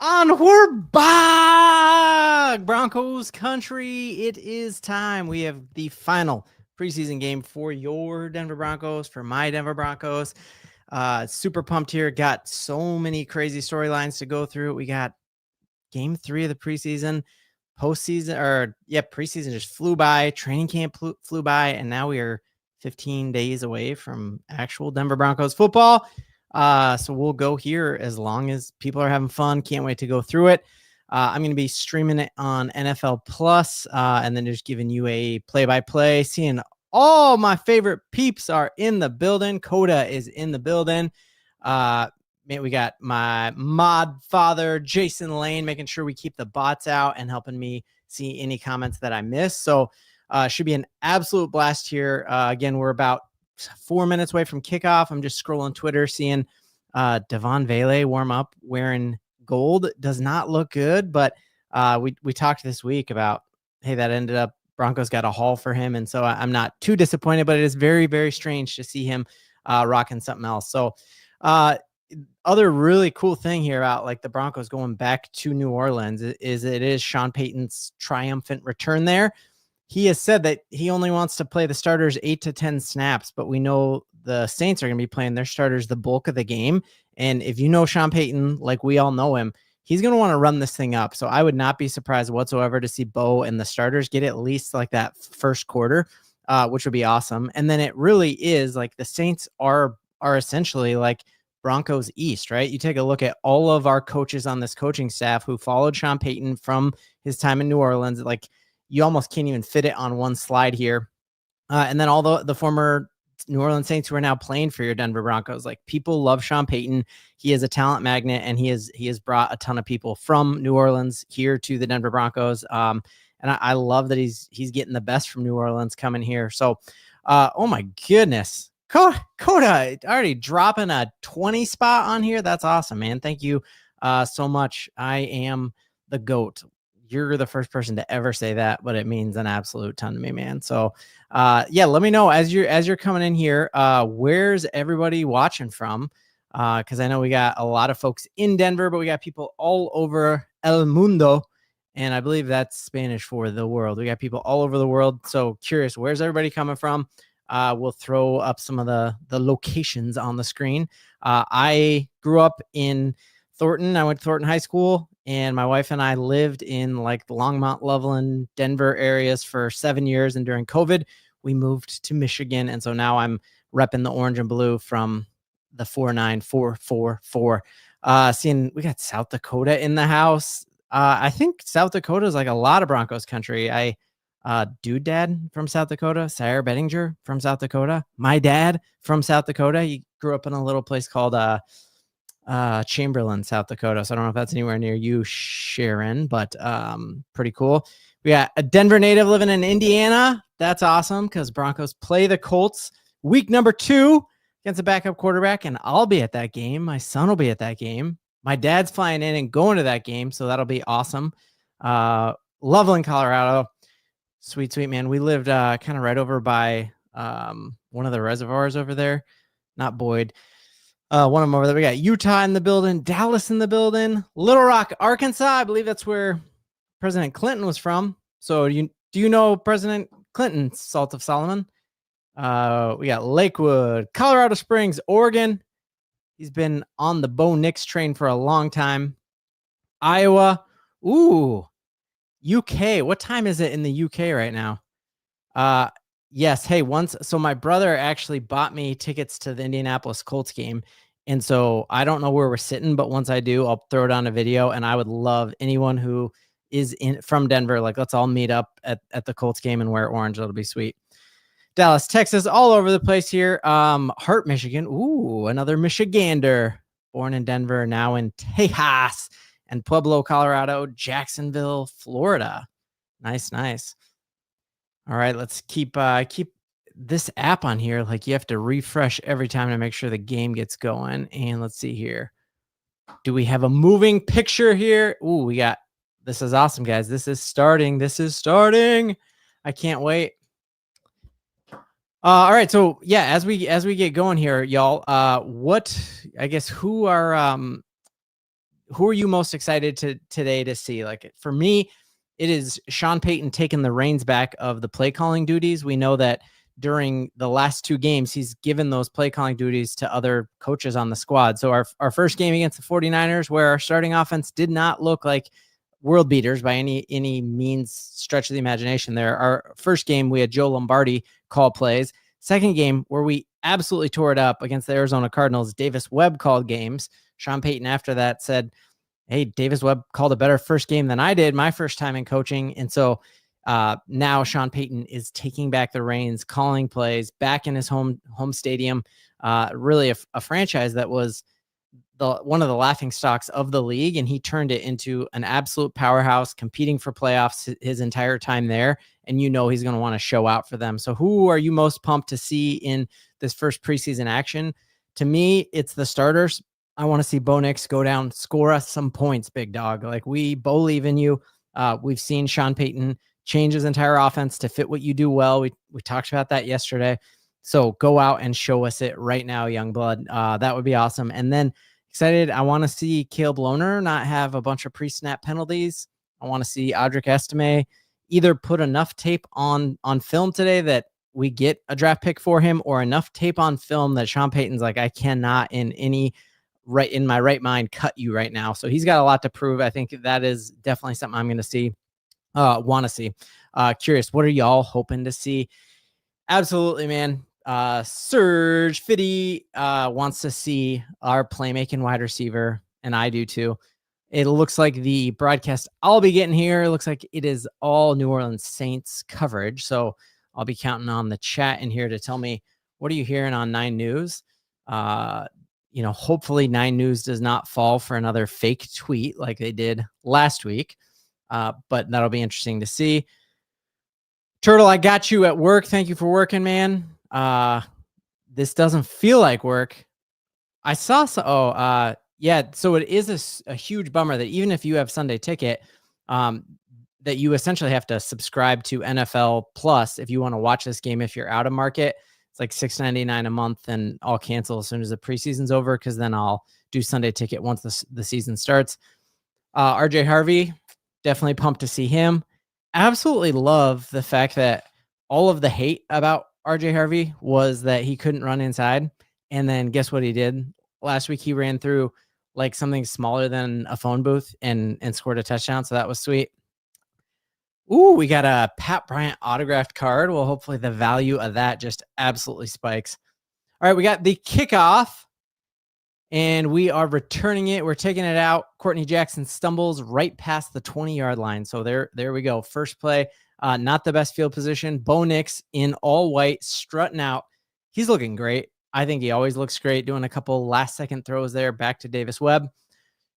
And we're back, Broncos country. It is time. We have the final preseason game for your Denver Broncos, for my Denver Broncos. Super pumped here. Got so many crazy storylines to go through. We got game 3 of the preseason, preseason just flew by. Training camp flew by, and now we are 15 days away from actual Denver Broncos football. So we'll go here as long as people are having fun. Can't wait to go through it. I'm going to be streaming it on NFL Plus, and then just giving you a play-by-play, seeing all my favorite peeps are in the building. Coda is in the building. We got my mod father, Jason Lane, making sure we keep the bots out and helping me see any comments that I missed. So should be an absolute blast here. Again, we're about 4 minutes away from kickoff. I'm just scrolling Twitter, seeing Devon Vele warm up wearing gold. Does not look good, but we talked this week about, hey, that ended up Broncos got a haul for him, and so I'm not too disappointed, but it is very, very strange to see him rocking something else. So other really cool thing here about like the Broncos going back to New Orleans is Sean Payton's triumphant return there. He has said that he only wants to play the starters 8 to 10 snaps, but we know the Saints are going to be playing their starters the bulk of the game. And if you know Sean Payton, like we all know him, he's going to want to run this thing up. So I would not be surprised whatsoever to see Bo and the starters get at least like that first quarter, which would be awesome. And then it really is like the Saints are essentially like Broncos East, right? You take a look at all of our coaches on this coaching staff who followed Sean Payton from his time in New Orleans. Like, you almost can't even fit it on one slide here. And then all the former New Orleans Saints who are now playing for your Denver Broncos, like people love Sean Payton. He is a talent magnet, and he has brought a ton of people from New Orleans here to the Denver Broncos. And I love that he's getting the best from New Orleans coming here. So, oh my goodness. Coda already dropping a 20 spot on here. That's awesome, man. Thank you so much. I am the GOAT. You're the first person to ever say that, but it means an absolute ton to me, man. So, let me know as you're coming in here, where's everybody watching from? Because I know we got a lot of folks in Denver, but we got people all over El Mundo, and I believe that's Spanish for the world. We got people all over the world. So curious, where's everybody coming from? We'll throw up some of the locations on the screen. I grew up in Thornton. I went to Thornton High School. And my wife and I lived in like the Longmont, Loveland, Denver areas for 7 years. And during COVID, we moved to Michigan. And so now I'm repping the orange and blue from the 49444. Seeing we got South Dakota in the house. I think South Dakota is like a lot of Broncos country. Dude dad from South Dakota, Sire Bettinger from South Dakota. My dad from South Dakota. He grew up in a little place called Chamberlain, South Dakota. So I don't know if that's anywhere near you, Sharon, but pretty cool. We got a Denver native living in Indiana. That's awesome because Broncos play the Colts week number 2 against a backup quarterback, and I'll be at that game. My son will be at that game. My dad's flying in and going to that game, so that'll be awesome. Loveland, Colorado. Sweet, sweet, man. We lived kind of right over by one of the reservoirs over there. Not Boyd. One of them over there. We got Utah in the building, Dallas in the building, Little Rock, Arkansas. I believe that's where President Clinton was from. So do you know President Clinton, Salt of Solomon? We got Lakewood, Colorado Springs, Oregon. He's been on the Bo Nix train for a long time. Iowa. Ooh, UK. What time is it in the UK right now? Yes. Hey, so my brother actually bought me tickets to the Indianapolis Colts game. And so I don't know where we're sitting, but once I do, I'll throw it on a video, and I would love anyone who is from Denver. Like, let's all meet up at the Colts game and wear orange. That'll be sweet. Dallas, Texas, all over the place here. Hart, Michigan. Ooh, another Michigander, born in Denver, now in Tejas, and Pueblo, Colorado, Jacksonville, Florida. Nice. All right, let's keep this app on here. Like, you have to refresh every time to make sure the game gets going. And let's see here. Do we have a moving picture here? Ooh, this is awesome, guys. This is starting. I can't wait. All right, so yeah, as we get going here, y'all, who are who are you most excited today to see? Like for me, it is Sean Payton taking the reins back of the play calling duties. We know that during the last 2 games, he's given those play calling duties to other coaches on the squad. So our first game against the 49ers, where our starting offense did not look like world beaters by any means stretch of the imagination there. Our first game, we had Joe Lombardi call plays. Second game, where we absolutely tore it up against the Arizona Cardinals, Davis Webb called games. Sean Payton after that said, hey, Davis Webb called a better first game than I did my first time in coaching. And so now Sean Payton is taking back the reins, calling plays back in his home stadium. Really a franchise that was one of the laughing stocks of the league, and he turned it into an absolute powerhouse, competing for playoffs his entire time there. And he's going to want to show out for them. So who are you most pumped to see in this first preseason action? To me, it's the starters. I want to see Bo Nix go down, score us some points, big dog. Like we believe in you. We've seen Sean Payton change his entire offense to fit what you do well. We talked about that yesterday. So go out and show us it right now, young blood. That would be awesome. And then excited, I want to see Caleb Lohner not have a bunch of pre-snap penalties. I want to see Audric Estime either put enough tape on film today that we get a draft pick for him, or enough tape on film that Sean Payton's like, I cannot in my right mind cut you right now. So he's got a lot to prove. I think that is definitely something I'm going to see. Want to see. Curious, what are y'all hoping to see? Absolutely, man. Serge Fitty wants to see our playmaking wide receiver, and I do too. It looks like the broadcast I'll be getting here, it looks like it is all New Orleans Saints coverage. So I'll be counting on the chat in here to tell me, what are you hearing on 9 News? Hopefully 9 News does not fall for another fake tweet like they did last week. But that'll be interesting to see. Turtle, I got you at work. Thank you for working, man. This doesn't feel like work. I saw yeah. So it is a huge bummer that even if you have Sunday Ticket, that you essentially have to subscribe to NFL Plus if you want to watch this game. If you're out of market, it's like $6.99 a month, and I'll cancel as soon as the preseason's over, because then I'll do Sunday Ticket once the season starts. RJ Harvey, definitely pumped to see him. Absolutely love the fact that all of the hate about RJ Harvey was that he couldn't run inside. And then guess what he did? Last week he ran through like something smaller than a phone booth and scored a touchdown. So that was sweet. Ooh, we got a Pat Bryant autographed card. Well, hopefully the value of that just absolutely spikes. All right, we got the kickoff, and we are returning it. We're taking it out. Courtney Jackson stumbles right past the 20-yard line. So there we go. First play, not the best field position. Bo Nix in all white, strutting out. He's looking great. I think he always looks great, doing a couple last-second throws there back to Davis Webb,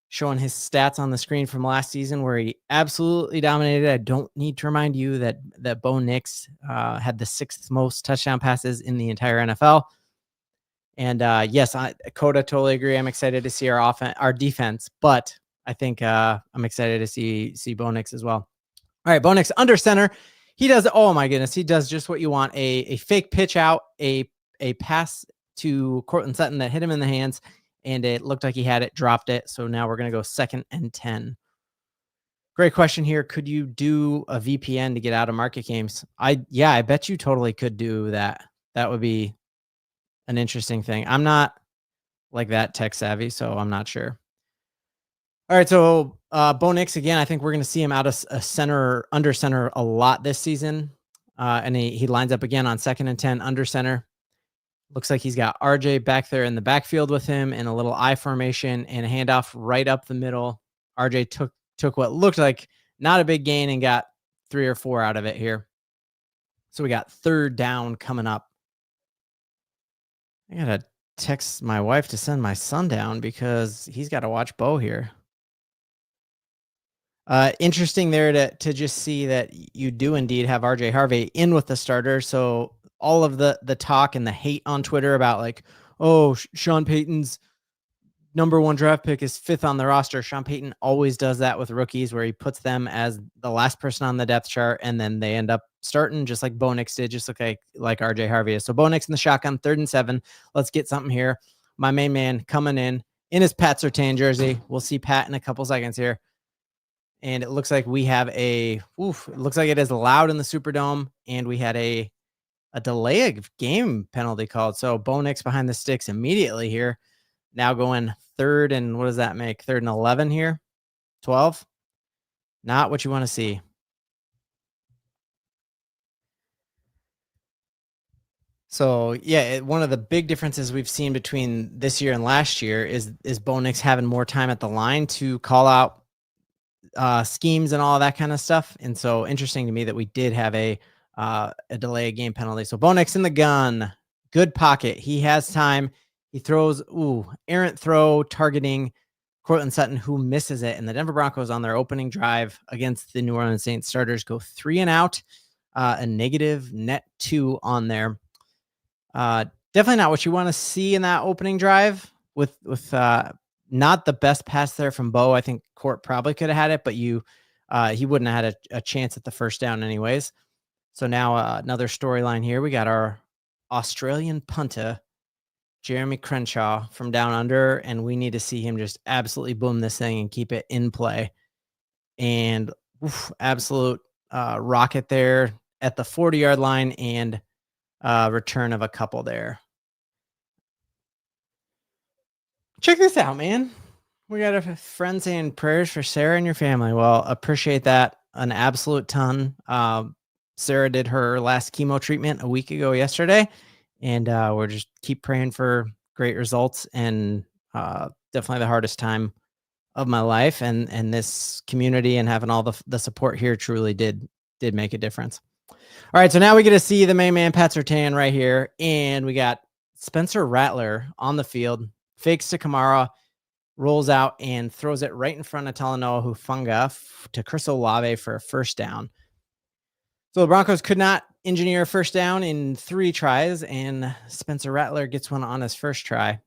showing his stats on the screen from last season where he absolutely dominated. I don't need to remind you that Bo Nix had the 6th most touchdown passes in the entire NFL. And yes, Coda, totally agree. I'm excited to see our defense, but I think I'm excited to see Bo Nix as well. All right, Bo Nix under center. He does, oh my goodness, he does just what you want. A fake pitch out, a pass to Cortland Sutton that hit him in the hands, and it looked like he had it, dropped it. So now we're going to go 2nd and 10. Great question here. Could you do a VPN to get out of market games? I bet you totally could do that. That would be an interesting thing. I'm not like that tech savvy, so I'm not sure. All right, so Bo Nix, again, I think we're going to see him out of a center, under center a lot this season. And he lines up again on 2nd and 10 under center. Looks like he's got RJ back there in the backfield with him in a little I formation and a handoff right up the middle. RJ took what looked like not a big gain and got 3 or 4 out of it here. So we got 3rd down coming up. I got to text my wife to send my son down because he's got to watch Bo here. Interesting there to just see that you do indeed have RJ Harvey in with the starter. So all of the talk and the hate on Twitter about like, oh, Sean Payton's #1 draft pick is 5th on the roster. Sean Payton always does that with rookies where he puts them as the last person on the depth chart, and then they end up starting just like Bo Nix did, just look like RJ Harvey is. So Bo Nix in the shotgun, 3rd and 7. Let's get something here. My main man coming in, in his Pat Surtain jersey. We'll see Pat in a couple seconds here. And it looks like we have it looks like it is loud in the Superdome, and we had a delay of game penalty called. So Bo Nix behind the sticks immediately here. Now going third and what does that make? 3rd and 11 here? 12? Not what you want to see. So yeah, one of the big differences we've seen between this year and last year is Bo Nix having more time at the line to call out schemes and all that kind of stuff. And so interesting to me that we did have a delay of game penalty. So Bo Nix in the gun, good pocket. He has time. He throws, errant throw targeting Cortland Sutton, who misses it. And the Denver Broncos on their opening drive against the New Orleans Saints starters go 3 and out, a negative net 2 on there. Definitely not what you want to see in that opening drive with not the best pass there from Bo. I think Court probably could have had it, but he wouldn't have had a chance at the first down anyways. So now another storyline here. We got our Australian punter, Jeremy Crenshaw from down under, and we need to see him just absolutely boom this thing and keep it in play. And absolute rocket there at the 40-yard line, and return of a couple there. Check this out, man. We got a friend saying prayers for Sarah and your family. Well, appreciate that an absolute ton. Sarah did her last chemo treatment a week ago yesterday, and we're just keep praying for great results, and definitely the hardest time of my life, and this community and having all the support here truly did make a difference. All right, so now we get to see the main man, Pat Surtain, right here, and we got Spencer Rattler on the field, fakes to Kamara, rolls out and throws it right in front of Talanoa Hufanga to Chris Olave for a first down. So the Broncos could not engineer a first down in 3 tries, and Spencer Rattler gets one on his first try.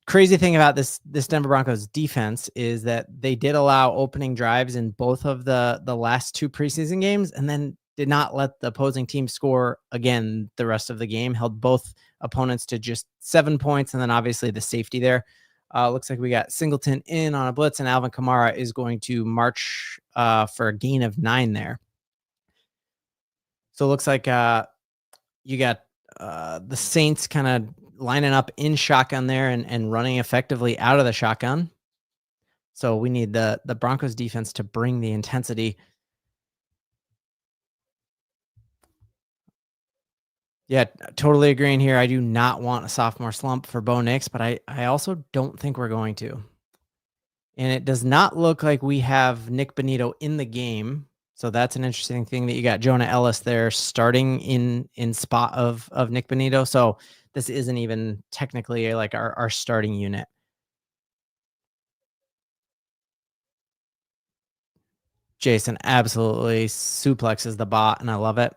Crazy thing about this Denver Broncos defense is that they did allow opening drives in both of the last 2 preseason games, and then did not let the opposing team score again the rest of the game, held both opponents to just 7 points, and then obviously the safety there. Looks like we got Singleton in on a blitz, and Alvin Kamara is going to march for a gain of 9 there. So it looks like you got the Saints kind of lining up in shotgun there and running effectively out of the shotgun. So we need the Broncos defense to bring the intensity. Yeah, totally agreeing here. I do not want a sophomore slump for Bo Nix, but I also don't think we're going to. And it does not look like we have Nick Bonito in the game. So that's an interesting thing that you got Jonah Ellis there starting in spot of Nick Bonito. So this isn't even technically like our starting unit. Jason absolutely suplexes the bot, and I love it.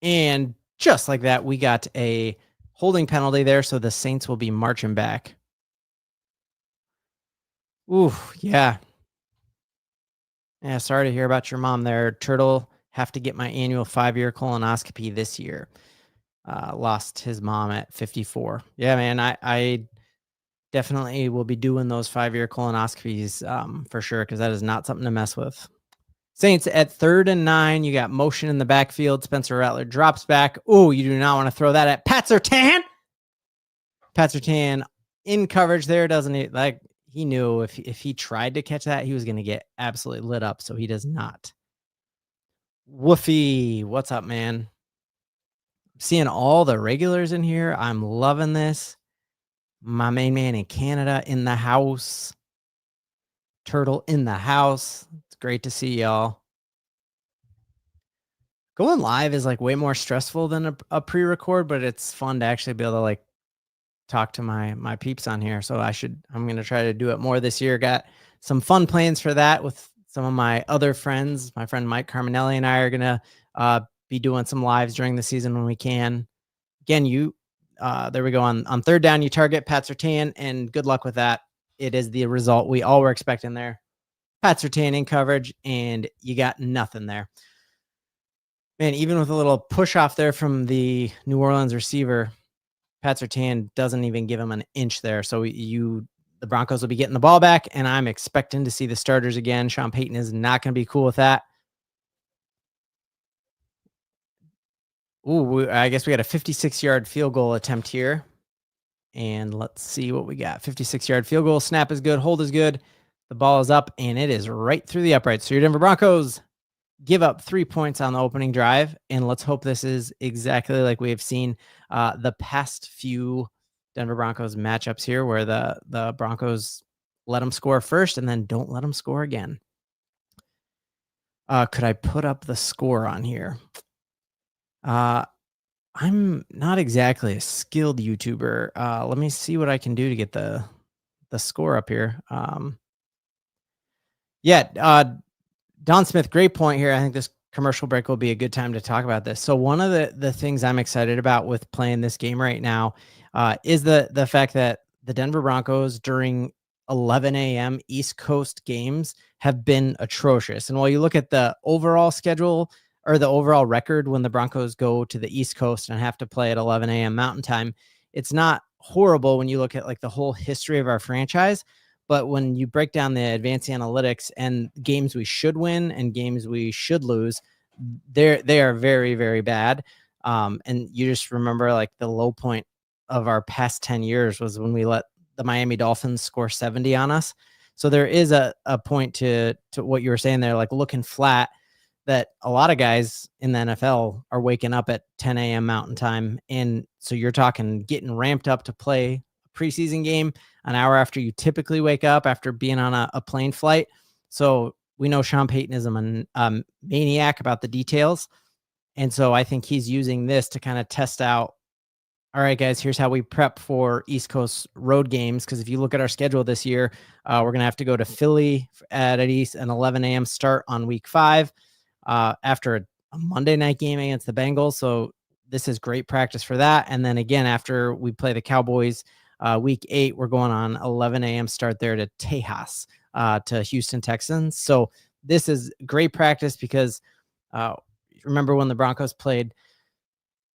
And just like that, we got a holding penalty there, so the Saints will be marching back. Ooh, yeah. Yeah, sorry to hear about your mom there. Turtle, have to get my annual 5-year colonoscopy this year. Lost his mom at 54. Yeah, man, I definitely will be doing those 5-year colonoscopies for sure, because that is not something to mess with. Saints at 3rd and 9. You got motion in the backfield. Spencer Rattler drops back. Oh, you do not want to throw that at Pat Surtain. Pat Surtain in coverage there. Doesn't he? Like, he knew if he tried to catch that, he was going to get absolutely lit up. So he does not. Woofy. What's up, man? I'm seeing all the regulars in here. I'm loving this. My main man in Canada in the house. Turtle in the house. It's great to see y'all. Going live is like way more stressful than a pre-record, but it's fun to actually be able to like talk to my peeps on here. So I'm going to try to do it more this year. Got some fun plans for that with some of my other friends. My friend Mike Carminelli and I are going to be doing some lives during the season when we can. Again, there we go. On 3rd down, you target Pat Surtain, and good luck with that. It is the result we all were expecting there. Pat Surtain in coverage, and you got nothing there. Man, even with a little push off there from the New Orleans receiver, Pat Surtain doesn't even give him an inch there. So the Broncos will be getting the ball back, and I'm expecting to see the starters again. Sean Payton is not going to be cool with that. Ooh, I guess we got a 56-yard field goal attempt here. And let's see what we got. 56-yard field goal. Snap is good. Hold is good. The ball is up, and it is right through the uprights. So your Denver Broncos give up 3 points on the opening drive, and let's hope this is exactly like we have seen the past few Denver Broncos matchups here, where the Broncos let them score first and then don't let them score again. Could I put up the score on here? I'm not exactly a skilled YouTuber. Let me see what I can do to get the score up here. Don Smith, great point here. I think this commercial break will be a good time to talk about this. So one of the things I'm excited about with playing this game right now is the fact that the Denver Broncos during 11 a.m. East Coast games have been atrocious. And while you look at the overall schedule or the overall record when the Broncos go to the East Coast and have to play at 11 a.m. Mountain Time, it's not horrible when you look at like the whole history of our franchise. But when you break down the advanced analytics and games we should win and games we should lose, they are very, very bad. And you just remember like the low point of our past 10 years was when we let the Miami Dolphins score 70 on us. So there is a point to what you were saying there, like looking flat, that a lot of guys in the NFL are waking up at 10 a.m. Mountain Time. And so you're talking getting ramped up to play a preseason game an hour after you typically wake up after being on a plane flight. So we know Sean Payton is a maniac about the details. And so I think he's using this to kind of test out, all right, guys, here's how we prep for East Coast road games. Because if you look at our schedule this year, we're going to have to go to Philly at an 11 a.m. start on week 5 after a Monday night game against the Bengals. So this is great practice for that. And then again, after we play the Cowboys week 8, we're going on 11 a.m. start there to Tejas, to Houston Texans. So this is great practice because remember when the Broncos played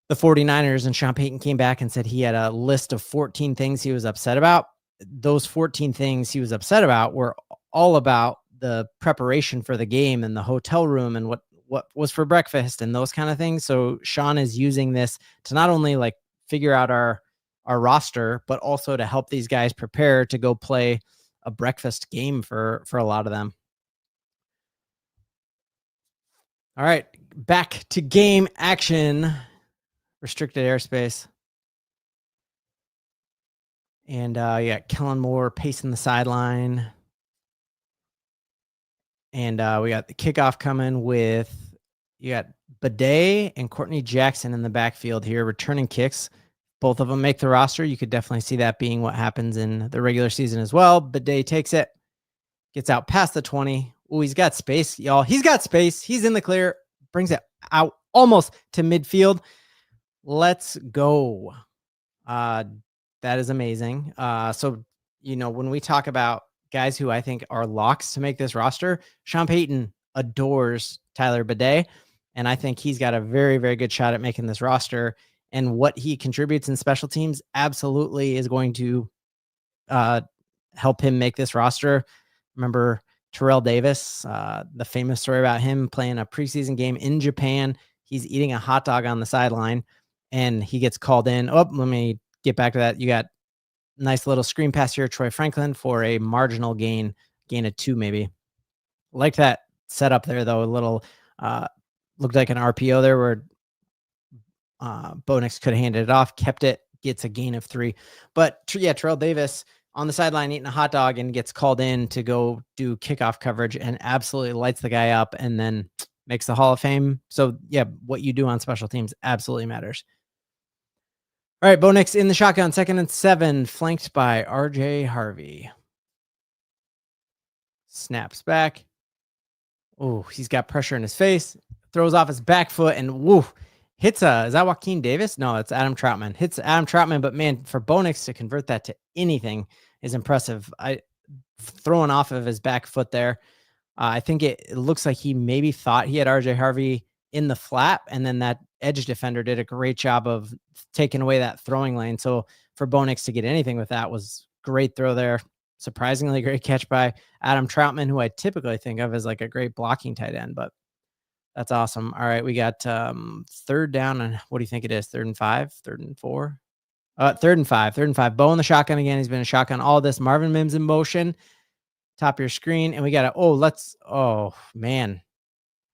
the 49ers and Sean Payton came back and said he had a list of 14 things he was upset about. Those 14 things he was upset about were all about the preparation for the game and the hotel room and what was for breakfast and those kind of things. So Sean is using this to not only like figure out our roster, but also to help these guys prepare to go play a breakfast game for a lot of them. All right, back to game action. Restricted airspace. And you got Kellen Moore pacing the sideline. And we got the kickoff coming with, you got Bidet and Courtney Jackson in the backfield here, returning kicks. Both of them make the roster. You could definitely see that being what happens in the regular season as well. Bidet takes it, gets out past the 20. Oh, he's got space, y'all. He's got space. He's in the clear, brings it out almost to midfield. Let's go. That is amazing. So, when we talk about guys who I think are locks to make this roster, Sean Payton adores Tyler Bidet, and I think he's got a very, very good shot at making this roster. And what he contributes in special teams absolutely is going to help him make this roster. Remember Terrell Davis, the famous story about him playing a preseason game in Japan. He's eating a hot dog on the sideline, and he gets called in. Oh, let me get back to that. You got nice little screen pass here, Troy Franklin, for a marginal gain of 2 maybe. Like that setup there, though. A little looked like an RPO there where Bo Nix could have handed it off, kept it, gets a gain of 3. But yeah, Terrell Davis on the sideline eating a hot dog and gets called in to go do kickoff coverage and absolutely lights the guy up and then makes the Hall of Fame. So yeah, what you do on special teams absolutely matters. All right, Bo Nix in the shotgun, 2nd and 7, flanked by RJ Harvey. Snaps back. Oh, he's got pressure in his face. Throws off his back foot and woo, hits is that Joaquin Davis? No, it's Adam Troutman. Hits Adam Troutman, but man, for Bo Nix to convert that to anything is impressive. Throwing off of his back foot there. I think it looks like he maybe thought he had RJ Harvey in the flap, and then that edge defender did a great job of taking away that throwing lane. So for Bo Nix to get anything with that was great throw there. Surprisingly great catch by Adam Troutman, who I typically think of as like a great blocking tight end, but that's awesome. All right, we got third down, and what do you think it is? 3rd and 5, 3rd and 4, 3rd and 5, 3rd and 5. Bo in the shotgun again. He's been a shotgun all this. Marvin Mims in motion, top of your screen, and we got oh man.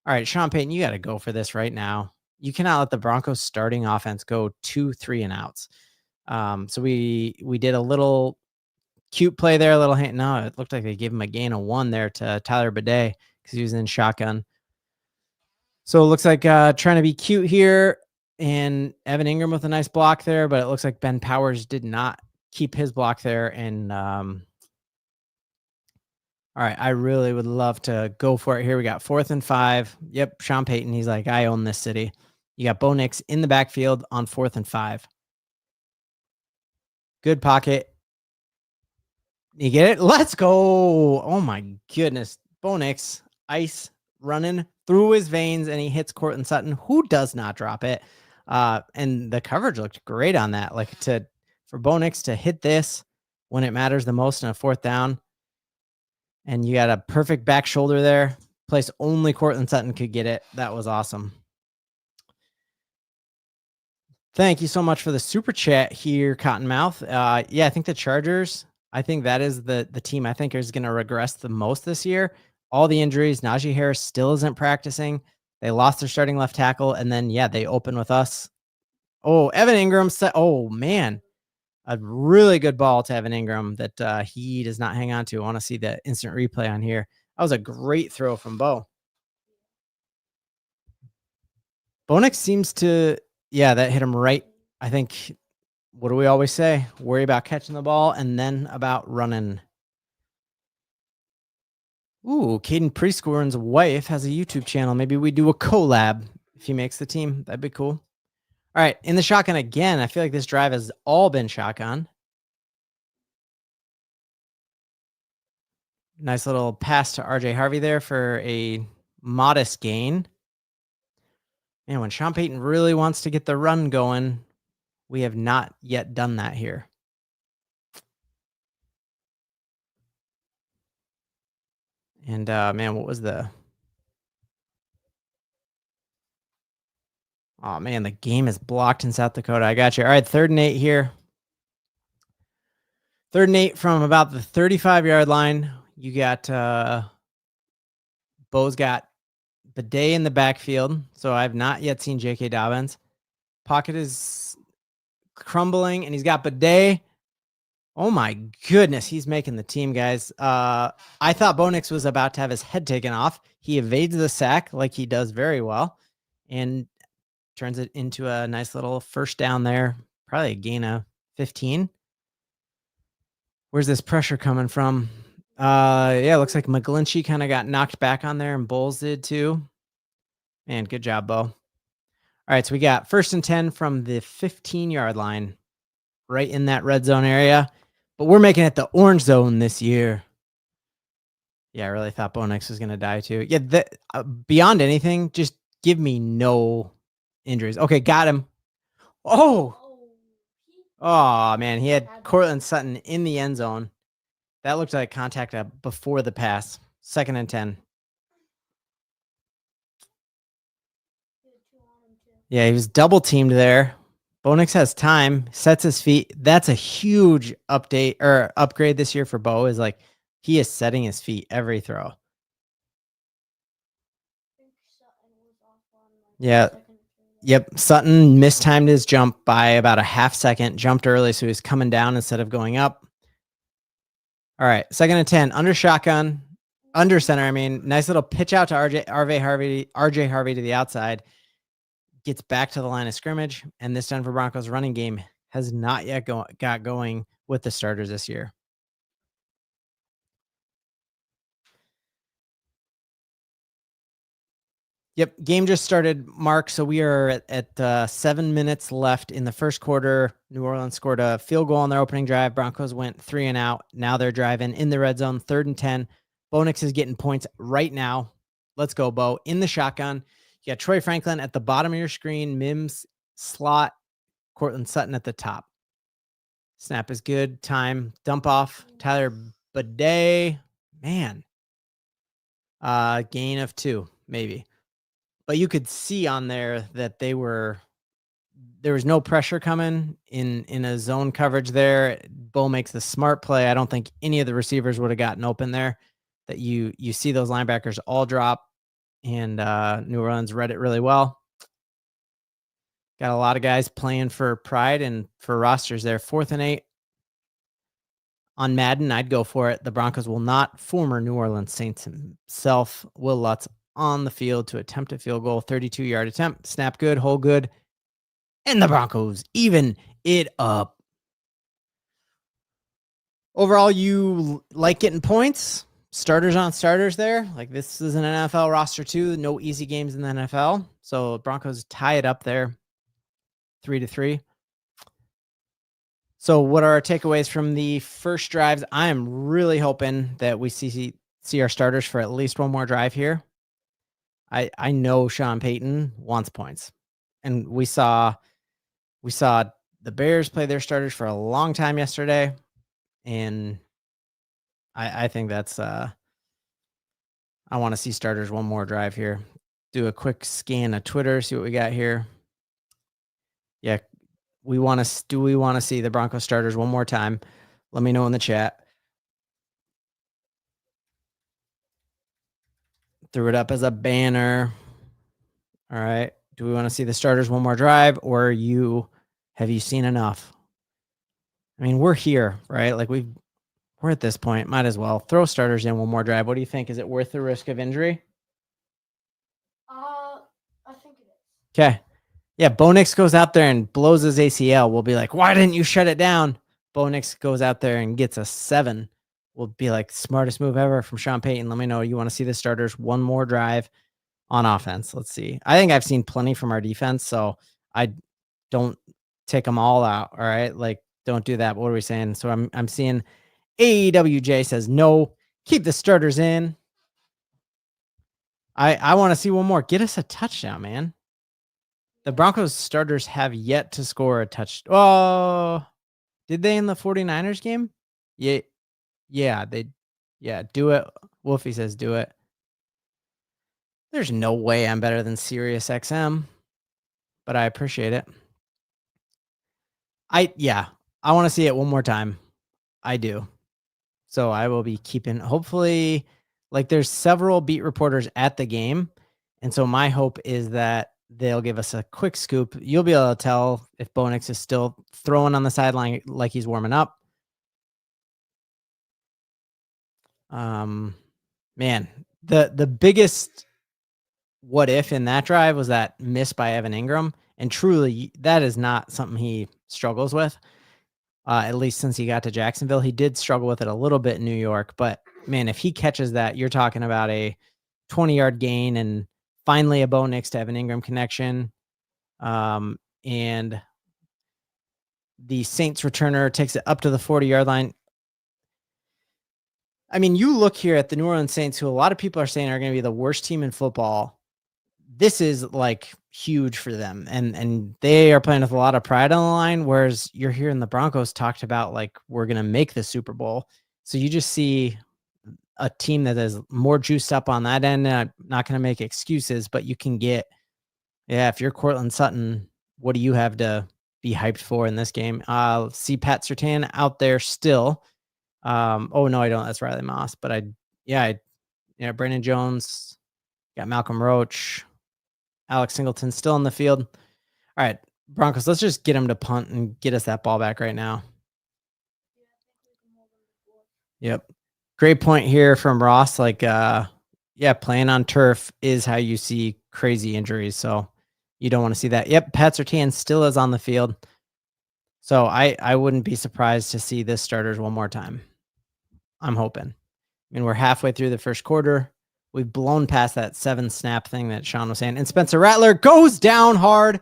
All right, Sean Payton, you got to go for this right now. You cannot let the Broncos starting offense go 2, 3 and outs. So we did a little cute play there, a little hand. No, it looked like they gave him a gain of 1 there to Tyler Bidet because he was in shotgun. So it looks like trying to be cute here, and Evan Ingram with a nice block there, but it looks like Ben Powers did not keep his block there. And all right, I really would love to go for it here. We got 4th and 5. Yep, Sean Payton. He's like, I own this city. You got Bo Nix in the backfield on 4th and 5. Good pocket. You get it? Let's go. Oh my goodness. Bo Nix, ice running through his veins, and he hits Cortland Sutton, who does not drop it. And the coverage looked great on that. Like for Bo Nix to hit this when it matters the most in a 4th down. And you got a perfect back shoulder there. Place only Cortland Sutton could get it. That was awesome. Thank you so much for the super chat here, Cottonmouth. Yeah, I think the Chargers, I think that is the team I think is going to regress the most this year. All the injuries. Najee Harris still isn't practicing. They lost their starting left tackle, and then, yeah, they open with us. Oh, Evan Ingram said, oh, man. A really good ball to Evan Ingram that he does not hang on to. I want to see the instant replay on here. That was a great throw from Bo. Bo Nix seems to, yeah, that hit him right. I think, what do we always say? Worry about catching the ball and then about running. Ooh, Caden Prescorn's wife has a YouTube channel. Maybe we do a collab if he makes the team. That'd be cool. All right, in the shotgun again. I feel like this drive has all been shotgun. Nice little pass to RJ Harvey there for a modest gain. And when Sean Payton really wants to get the run going, we have not yet done that here. And man, what was the... Oh man, the game is blocked in South Dakota. I got you. All right, 3rd and 8 here. 3rd and 8 from about the 35-yard line. You got Bo's got Bidet in the backfield. So I've not yet seen J.K. Dobbins. Pocket is crumbling, and he's got Bidet. Oh my goodness, he's making the team, guys. I thought Bo Nix was about to have his head taken off. He evades the sack like he does very well, and turns it into a nice little 1st down there. Probably a gain of 15. Where's this pressure coming from? Yeah, looks like McGlinchey kind of got knocked back on there, and Bowles did too. Man, good job, Bo. All right, so we got 1st and 10 from the 15-yard line, right in that red zone area. But we're making it the orange zone this year. Yeah, I really thought Bo Nix was going to die too. Yeah, beyond anything, just give me no injuries. Okay, got him. Oh, man, he had Cortland Sutton in the end zone. That looked like contact before the pass. 2nd and 10. Yeah, he was double teamed there. Bo Nix has time, sets his feet. That's a huge update or upgrade this year for Bo, is like he is setting his feet every throw. Yeah. Yep. Sutton mistimed his jump by about a half second, jumped early, so he was coming down instead of going up. All right, 2nd and 10, under shotgun, under center. I mean, nice little pitch out to RJ Harvey to the outside. Gets back to the line of scrimmage, and this Denver Broncos running game has not yet got going with the starters this year. Yep, game just started, Mark. So we are at 7 minutes left in the 1st quarter. New Orleans scored a field goal on their opening drive. Broncos went 3 and out. Now they're driving in the red zone, 3rd and 10. Bo Nix is getting points right now. Let's go, Bo. In the shotgun. You got Troy Franklin at the bottom of your screen, Mims slot, Cortland Sutton at the top. Snap is good. Time. Dump off. Tyler Bidet, man. Gain of 2, maybe. But you could see on there that there was no pressure coming in a zone coverage there. Bo makes the smart play. I don't think any of the receivers would have gotten open there. That you see those linebackers all drop, and New Orleans read it really well. Got a lot of guys playing for pride and for rosters there. 4th and 8. On Madden, I'd go for it. The Broncos will not. Former New Orleans Saints himself, Will Lutz, on the field to attempt a field goal. 32-yard attempt. Snap good, hold good. And the Broncos even it up. Overall, you like getting points. Starters on starters there. Like, this is an NFL roster too. No easy games in the NFL. So Broncos tie it up there. 3-3. So what are our takeaways from the first drives? I am really hoping that we see our starters for at least one more drive here. I know Sean Payton wants points. And we saw the Bears play their starters for a long time yesterday. And I think that's I want to see starters one more drive here. Do a quick scan of Twitter, see what we got here. Yeah. Do we want to see the Broncos starters one more time? Let me know in the chat. Threw it up as a banner. All right. Do we want to see the starters one more drive, or have you seen enough? I mean, we're here, right? Like, we're at this point. Might as well throw starters in one more drive. What do you think? Is it worth the risk of injury? I think it is. Okay. Yeah, Bo Nix goes out there and blows his ACL. We'll be like, why didn't you shut it down? Bo Nix goes out there and gets a 7. We'll be like, smartest move ever from Sean Payton. Let me know you want to see the starters one more drive on offense. Let's see. I think I've seen plenty from our defense, so I don't take them all out. All right, like, don't do that. What are we saying? So I'm seeing AEWJ says no. Keep the starters in. I want to see one more. Get us a touchdown, man. The Broncos starters have yet to score a touchdown. Oh, did they in the 49ers game? Yeah. Yeah, do it. Wolfie says do it. There's no way I'm better than Sirius XM, but I appreciate it. I want to see it one more time. I do. So I will be keeping, hopefully, like, there's several beat reporters at the game. And so my hope is that they'll give us a quick scoop. You'll be able to tell if Bo Nix is still throwing on the sideline like he's warming up. Man, the biggest what if in that drive was that miss by Evan Ingram. And truly, that is not something he struggles with. At least since he got to Jacksonville. He did struggle with it a little bit in New York. But, man, if he catches that, you're talking about a 20-yard gain and finally a Bo Nix to Evan Ingram connection. And the Saints returner takes it up to the 40-yard line. I mean, you look here at the New Orleans Saints, who a lot of people are saying are going to be the worst team in football. This is, like, huge for them. And they are playing with a lot of pride on the line, whereas you're hearing the Broncos talked about, like, we're going to make the Super Bowl. So you just see a team that is more juiced up on that end. I'm not going to make excuses, but you can get, if you're Cortland Sutton, what do you have to be hyped for in this game? See Pat Surtain out there still. Oh no, I don't. That's Riley Moss, but Brandon Jones, got Malcolm Roach, Alex Singleton still in the field. All right, Broncos, let's just get him to punt and get us that ball back right now. Yep. Great point here from Ross. Like, playing on turf is how you see crazy injuries. So you don't want to see that. Yep. Pat Surtain still is on the field. So I wouldn't be surprised to see this starters one more time. I'm hoping. I mean, we're halfway through the first quarter. We've blown past that 7 snap thing that Sean was saying. And Spencer Rattler goes down hard.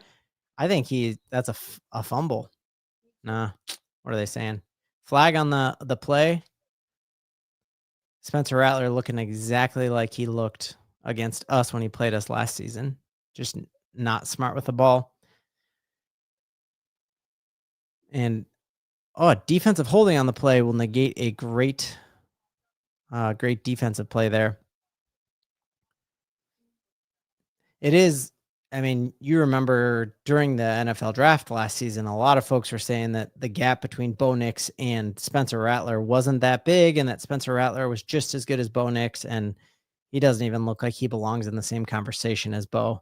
I think that's a fumble. Nah. What are they saying? Flag on the play. Spencer Rattler looking exactly like he looked against us when he played us last season. Just not smart with the ball. And defensive holding on the play will negate a great Great defensive play there. It is. I mean, you remember during the NFL draft last season, a lot of folks were saying that the gap between Bo Nix and Spencer Rattler wasn't that big, and that Spencer Rattler was just as good as Bo Nix, and he doesn't even look like he belongs in the same conversation as Bo.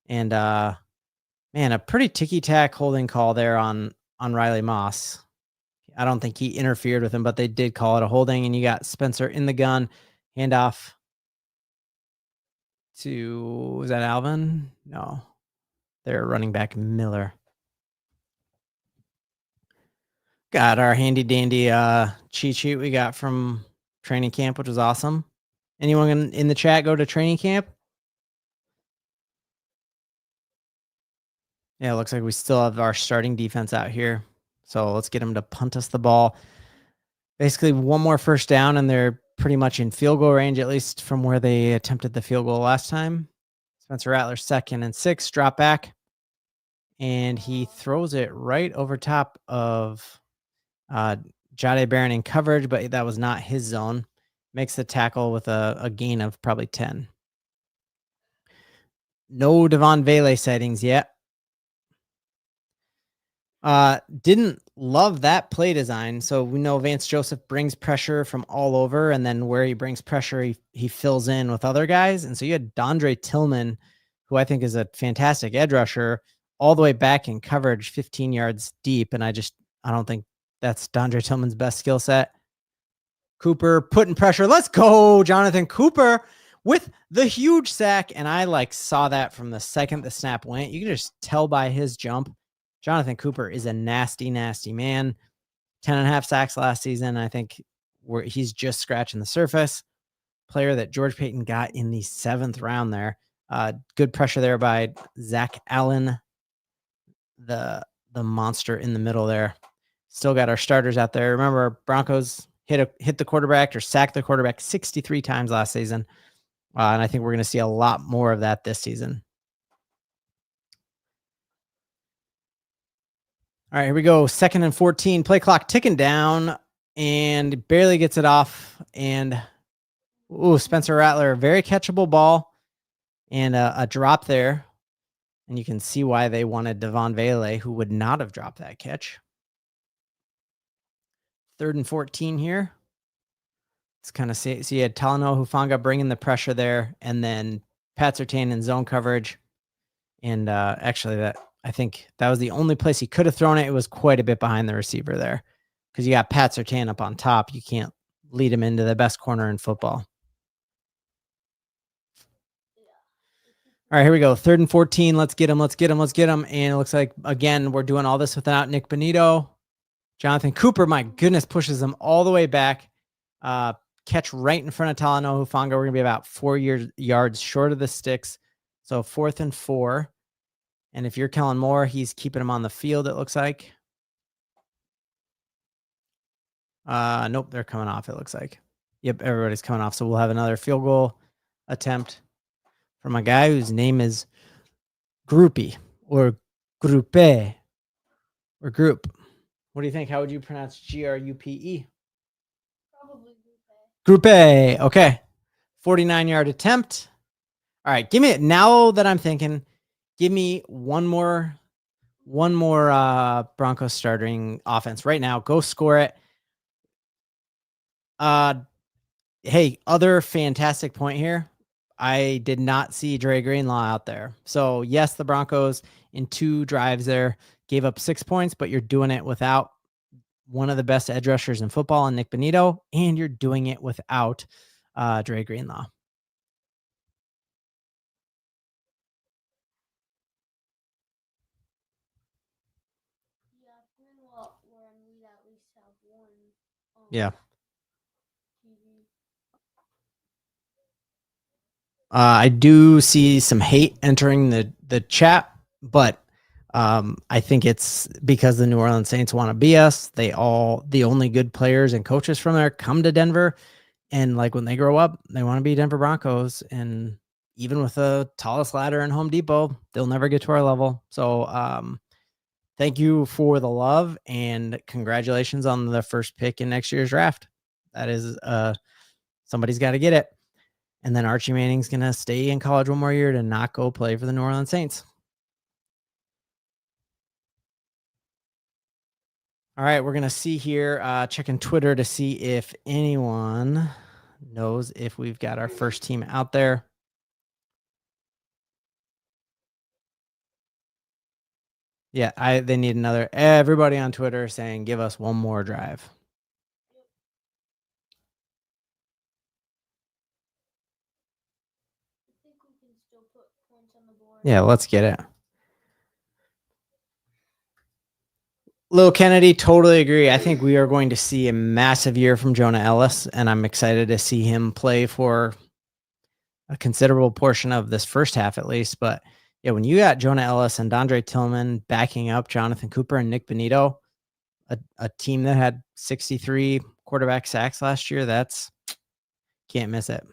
And man, a pretty ticky-tack holding call there on Riley Moss. I don't think he interfered with him, but they did call it a holding, and you got Spencer in the gun, handoff to, was that Alvin? No, they're running back Miller. Got our handy dandy cheat sheet we got from training camp, which was awesome. Anyone in the chat go to training camp? Yeah, it looks like we still have our starting defense out here. So let's get them to punt us the ball. Basically, one more first down, and they're pretty much in field goal range, at least from where they attempted the field goal last time. Spencer Rattler, 2nd and 6, drop back. And he throws it right over top of Jade Barron in coverage, but that was not his zone. Makes the tackle with a gain of probably 10. No Devon Vele sightings yet. Didn't love that play design. So we know Vance Joseph brings pressure from all over, and then where he brings pressure, he fills in with other guys. And so you had Dondre Tillman, who I think is a fantastic edge rusher, all the way back in coverage, 15 yards deep. And I don't think that's Dondre Tillman's best skill set. Cooper putting pressure. Let's go, Jonathan Cooper with the huge sack. And I saw that from the second the snap went. You can just tell by his jump. Jonathan Cooper is a nasty, nasty man. 10.5 sacks last season. I think he's just scratching the surface. Player that George Payton got in the 7th round there. Good pressure there by Zach Allen, the monster in the middle there. Still got our starters out there. Remember, Broncos hit the quarterback or sacked the quarterback 63 times last season. And I think we're going to see a lot more of that this season. All right, here we go. 2nd and 14. Play clock ticking down and barely gets it off. And Spencer Rattler, very catchable ball and a drop there. And you can see why they wanted Devon Vele, who would not have dropped that catch. 3rd and 14 here. Let's kind of see you had Talanoa Hufanga bringing the pressure there, and then Pat Surtain in zone coverage. And actually, I think that was the only place he could have thrown it. It was quite a bit behind the receiver there because you got Pat Surtain up on top. You can't lead him into the best corner in football. All right, here we go. 3rd and 14. Let's get him. And it looks like, again, we're doing all this without Nick Bonito. Jonathan Cooper, my goodness, pushes them all the way back. Catch right in front of Talanoa Hufanga. We're going to be about 4 yards short of the sticks. So 4th and 4. And if you're Kellen Moore, he's keeping him on the field, it looks like. Nope, they're coming off, it looks like. Yep, everybody's coming off. So we'll have another field goal attempt from a guy whose name is Groupie or Grupe or Group. What do you think? How would you pronounce Grupe? Probably Grupe. Okay. 49-yard attempt. All right. Give me it now that I'm thinking. Give me one more Broncos starting offense right now. Go score it. Hey, other fantastic point here. I did not see Dre Greenlaw out there. So yes, the Broncos in 2 drives there gave up 6 points, but you're doing it without one of the best edge rushers in football, and Nick Bonito, and you're doing it without Dre Greenlaw. Yeah. I do see some hate entering the chat, but I think it's because the New Orleans Saints want to be us. The only good players and coaches from there come to Denver. And when they grow up, they want to be Denver Broncos. And even with the tallest ladder in Home Depot, they'll never get to our level. So thank you for the love and congratulations on the first pick in next year's draft. That is Somebody's got to get it. And then Archie Manning's going to stay in college one more year to not go play for the New Orleans Saints. All right, we're going to see here, checking Twitter to see if anyone knows if we've got our first team out there. Yeah, they need another. Everybody on Twitter saying, give us one more drive. I think we can still put points on the board. Yeah, let's get it. Lil Kennedy, totally agree. I think we are going to see a massive year from Jonah Ellis, and I'm excited to see him play for a considerable portion of this first half, at least. But yeah, when you got Jonah Ellis and Dondre Tillman backing up Jonathan Cooper and Nick Benito, a team that had 63 quarterback sacks last year, that's can't miss it.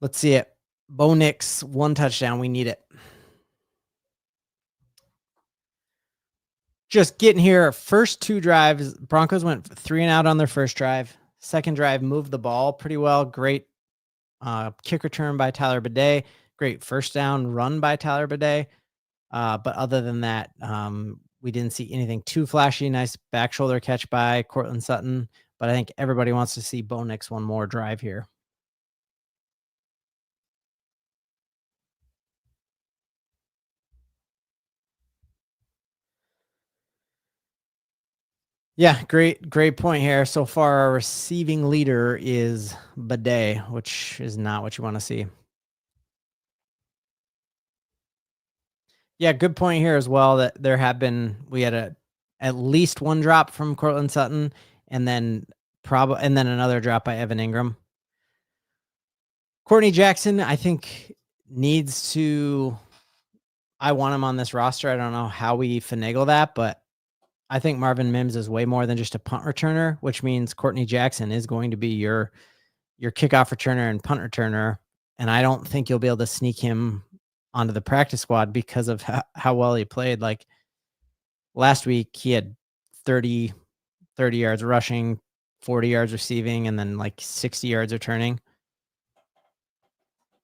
Let's see it. Bo Nix, 1 touchdown. We need it. Just getting here. First 2 drives, Broncos went 3 and out on their first drive. Second drive, moved the ball pretty well. Great kick return by Tyler Bidet. Great first down run by Tyler Bidet. But other than that, we didn't see anything too flashy. Nice back shoulder catch by Cortland Sutton. But I think everybody wants to see Bo Nix one more drive here. Yeah, great point here. So far, our receiving leader is Bidet, which is not what you want to see. Yeah, good point here as well that we had at least 1 drop from Cortland Sutton and then another drop by Evan Ingram. Courtney Jackson, I think I want him on this roster. I don't know how we finagle that, but I think Marvin Mims is way more than just a punt returner, which means Courtney Jackson is going to be your kickoff returner and punt returner. And I don't think you'll be able to sneak him onto the practice squad because of how well he played. Like last week, he had 30 yards rushing, 40 yards receiving, and then like 60 yards returning.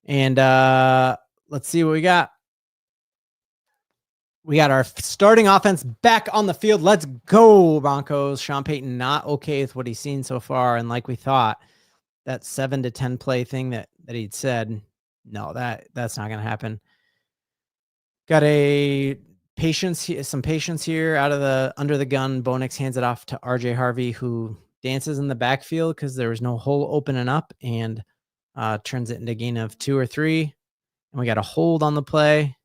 And let's see what we got. We got our starting offense back on the field. Let's go, Broncos. Sean Payton not okay with what he's seen so far. And like we thought, that 7 to 10 play thing that he'd said, no, that's not going to happen. Got some patience here under the gun. Bo Nix hands it off to RJ Harvey, who dances in the backfield because there was no hole opening up, and turns it into a gain of 2 or 3. And we got a hold on the play.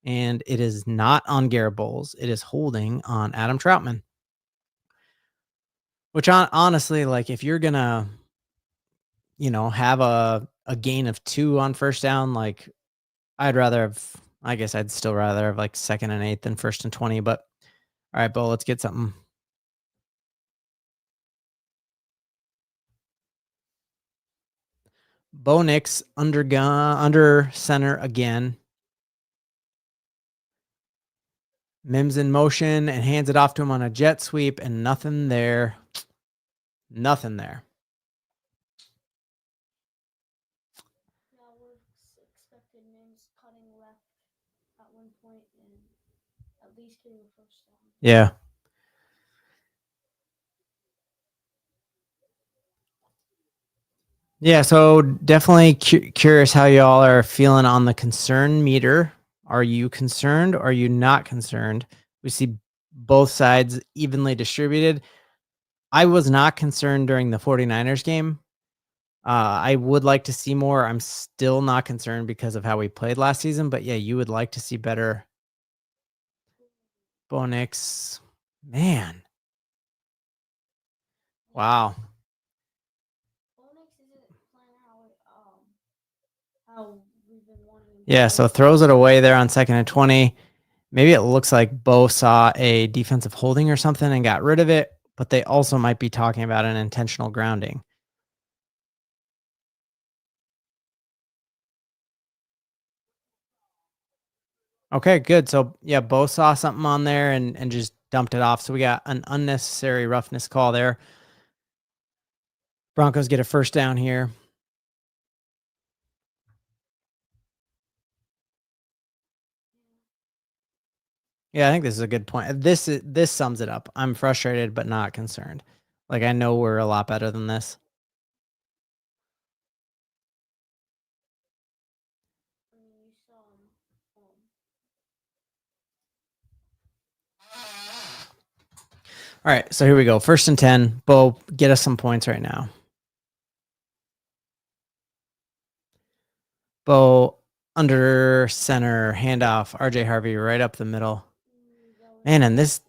And it is not on Garrett Bowles. It is holding on Adam Troutman. Which honestly, like if you're going to, have a gain of 2 on first down, like I'd still rather have like 2nd and 8 than 1st and 20. But all right, Bo, let's get something. Bo Nix under center again. Mims in motion and hands it off to him on a jet sweep, and nothing there. Nothing there. Now we're expecting Mims cutting left at one point and at least getting a first down. Yeah. Yeah, so definitely curious how y'all are feeling on the concern meter. Are you concerned? Are you not concerned? We see both sides evenly distributed. I was not concerned during the 49ers game. I would like to see more. I'm still not concerned because of how we played last season. But yeah, you would like to see better. Bo Nix. Man. Wow. Bo Nix isn't playing how we've been wanting him. Yeah, so throws it away there on 2nd and 20. Maybe it looks like Bo saw a defensive holding or something and got rid of it, but they also might be talking about an intentional grounding. Okay, good. So yeah, Bo saw something on there and just dumped it off. So we got an unnecessary roughness call there. Broncos get a first down here. Yeah, I think this is a good point. This sums it up. I'm frustrated but not concerned. Like, I know we're a lot better than this. All right, so here we go. 1st and 10. Bo, get us some points right now. Bo under center, handoff, RJ Harvey right up the middle. Man, and this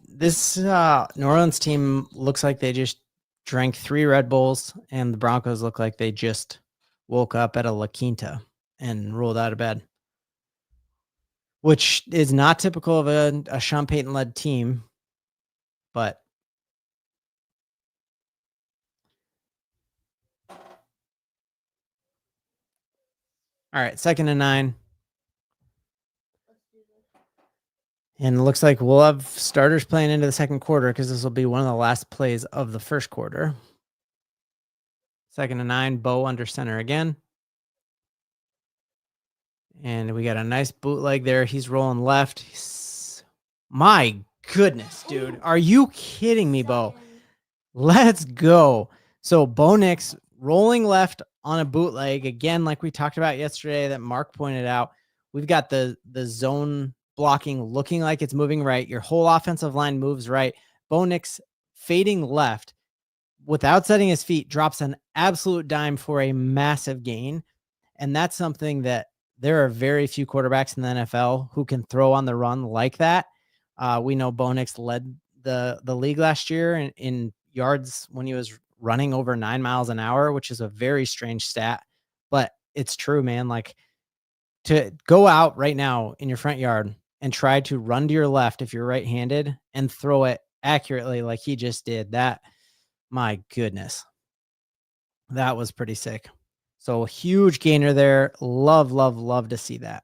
New Orleans team looks like they just drank 3 Red Bulls, and the Broncos look like they just woke up at a La Quinta and rolled out of bed, which is not typical of a Sean Payton-led team, but all right, 2nd and 9. And it looks like we'll have starters playing into the second quarter because this will be one of the last plays of the first quarter. 2nd and 9, Bo under center again. And we got a nice bootleg there. He's rolling left. My goodness, dude. Are you kidding me, Bo? Let's go. So Bo Nix rolling left on a bootleg. Again, like we talked about yesterday that Mark pointed out, we've got the zone blocking looking like it's moving right. Your whole offensive line moves right. Bo Nix fading left without setting his feet drops an absolute dime for a massive gain. And that's something that there are very few quarterbacks in the NFL who can throw on the run like that. We know Bo Nix led the league last year in yards when he was running over 9 miles an hour, which is a very strange stat, but it's true, man. Like, to go out right now in your front yard and try to run to your left if you're right-handed and throw it accurately like he just did, that, my goodness, that was pretty sick. So huge gainer there. Love to see that.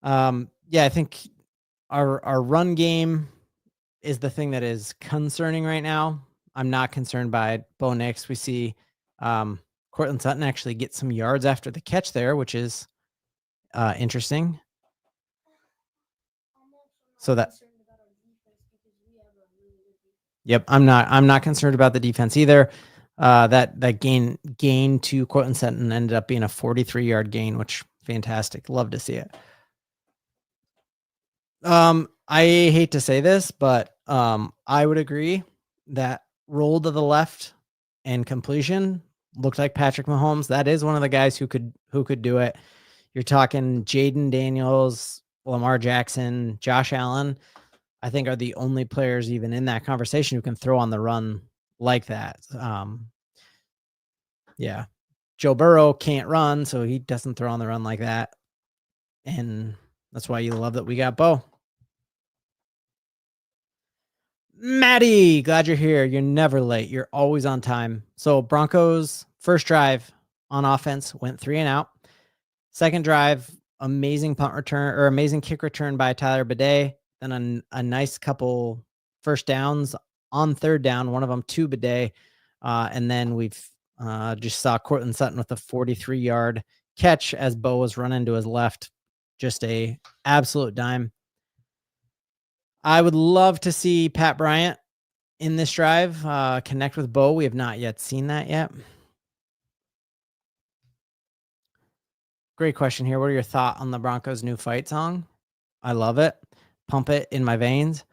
Yeah, I think our run game is the thing that is concerning right now. I'm not concerned by Bo Nix. We see Cortland Sutton actually get some yards after the catch there, which is interesting. So that, yep, I'm not concerned about the defense either. That gain to Cortland Sutton ended up being a 43-yard gain, which fantastic. Love to see it. I hate to say this, but I would agree that roll to the left and completion looked like Patrick Mahomes. That is one of the guys who could do it. You're talking Jaden Daniels, Lamar Jackson, Josh Allen, I think are the only players even in that conversation who can throw on the run like that. Yeah. Joe Burrow can't run, so he doesn't throw on the run like that. And that's why you love that we got Bo. Maddie, glad you're here. You're never late. You're always on time. So Broncos first drive on offense went 3 and out. Second drive, amazing punt return or amazing kick return by Tyler Bidet. Then a nice couple first downs on 3rd down, one of them to Bidet. And then we've just saw Cortland Sutton with a 43-yard catch as Bo was running to his left. Just a absolute dime. I would love to see Pat Bryant in this drive connect with Bo. We have not yet seen that yet. Great question here. What are your thoughts on the Broncos' new fight song? I love it. Pump it in my veins.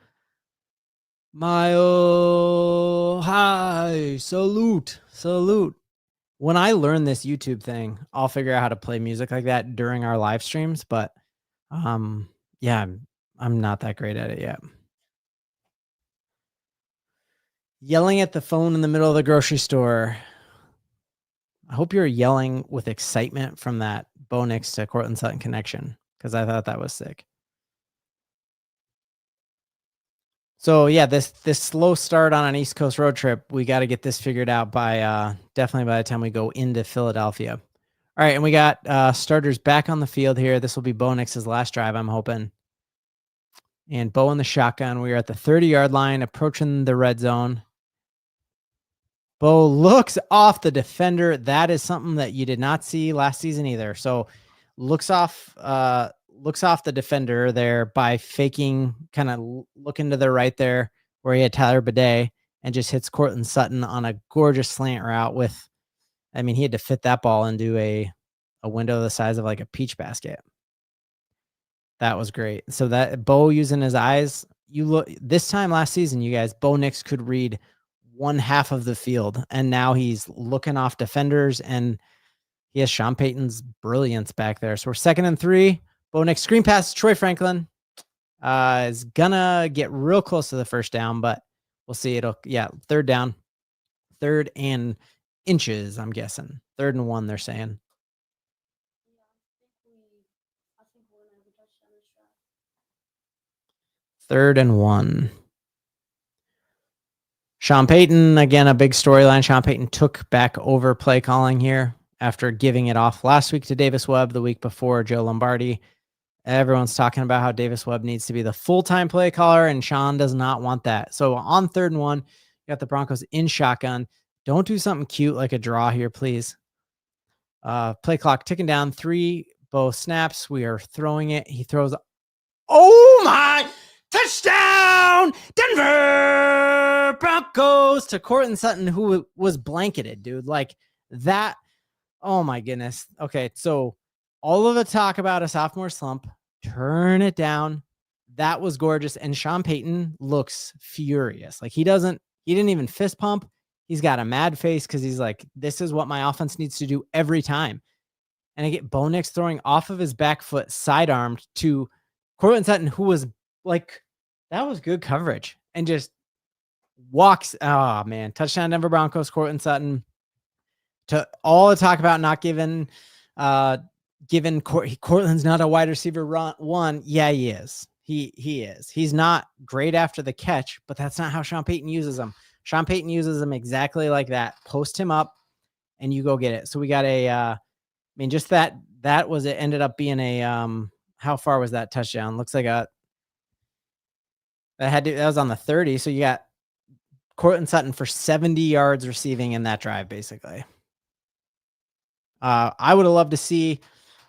Mile high, salute. When I learn this YouTube thing, I'll figure out how to play music like that during our live streams. But yeah, I'm not that great at it yet. Yelling at the phone in the middle of the grocery store. I hope you're yelling with excitement from that Bo Nix to Cortland Sutton connection, because I thought that was sick. So yeah, this slow start on an East Coast road trip, we got to get this figured out by definitely by the time we go into Philadelphia. All right, and we got starters back on the field here. This will be Bo Nix's last drive, I'm hoping. And Bo in the shotgun. We are at the 30-yard line, approaching the red zone. Bo looks off the defender. That is something that you did not see last season either. So looks off the defender there by faking, kind of looking to the right there where he had Tyler Bidet, and just hits Cortland Sutton on a gorgeous slant route with, I mean, he had to fit that ball into a window the size of like a peach basket. That was great. So that Bo using his eyes, you look this time last season, you guys, Bo Nix could read one half of the field, and now he's looking off defenders, and he has Sean Payton's brilliance back there. So we're 2nd and 3. Bo Nix screen pass. Troy Franklin is gonna get real close to the first down, but we'll see. 3rd down, 3rd and inches. I'm guessing 3rd and 1. They're saying. I think we're gonna have a touchdown this drive. 3rd and 1. Sean Payton, again, a big storyline. Sean Payton took back over play calling here after giving it off last week to Davis Webb, the week before Joe Lombardi. Everyone's talking about how Davis Webb needs to be the full-time play caller, and Sean does not want that. So on 3rd and 1, you got the Broncos in shotgun. Don't do something cute like a draw here, please. Play clock ticking down. 3 Bo snaps. We are throwing it. He throws. Oh my! Touchdown! Denver Broncos to Cortland Sutton, who was blanketed, dude. Like that. Oh my goodness. Okay, so all of the talk about a sophomore slump, turn it down. That was gorgeous. And Sean Payton looks furious. Like he didn't even fist pump. He's got a mad face because he's like, this is what my offense needs to do every time. And I get Bo Nix throwing off of his back foot, sidearmed to Cortland Sutton, who was like, that was good coverage, and just walks. Oh man, touchdown Denver Broncos, Cortland Sutton. To all the talk about not giving Cortland's not a wide receiver one. Yeah, he is. He is. He's not great after the catch, but that's not how Sean Payton uses him. Sean Payton uses him exactly like that. Post him up and you go get it. So we got just that was it. Ended up being a how far was that touchdown? Looks like that was on the 30. So you got Cortland Sutton for 70 yards receiving in that drive, basically. I would have loved to see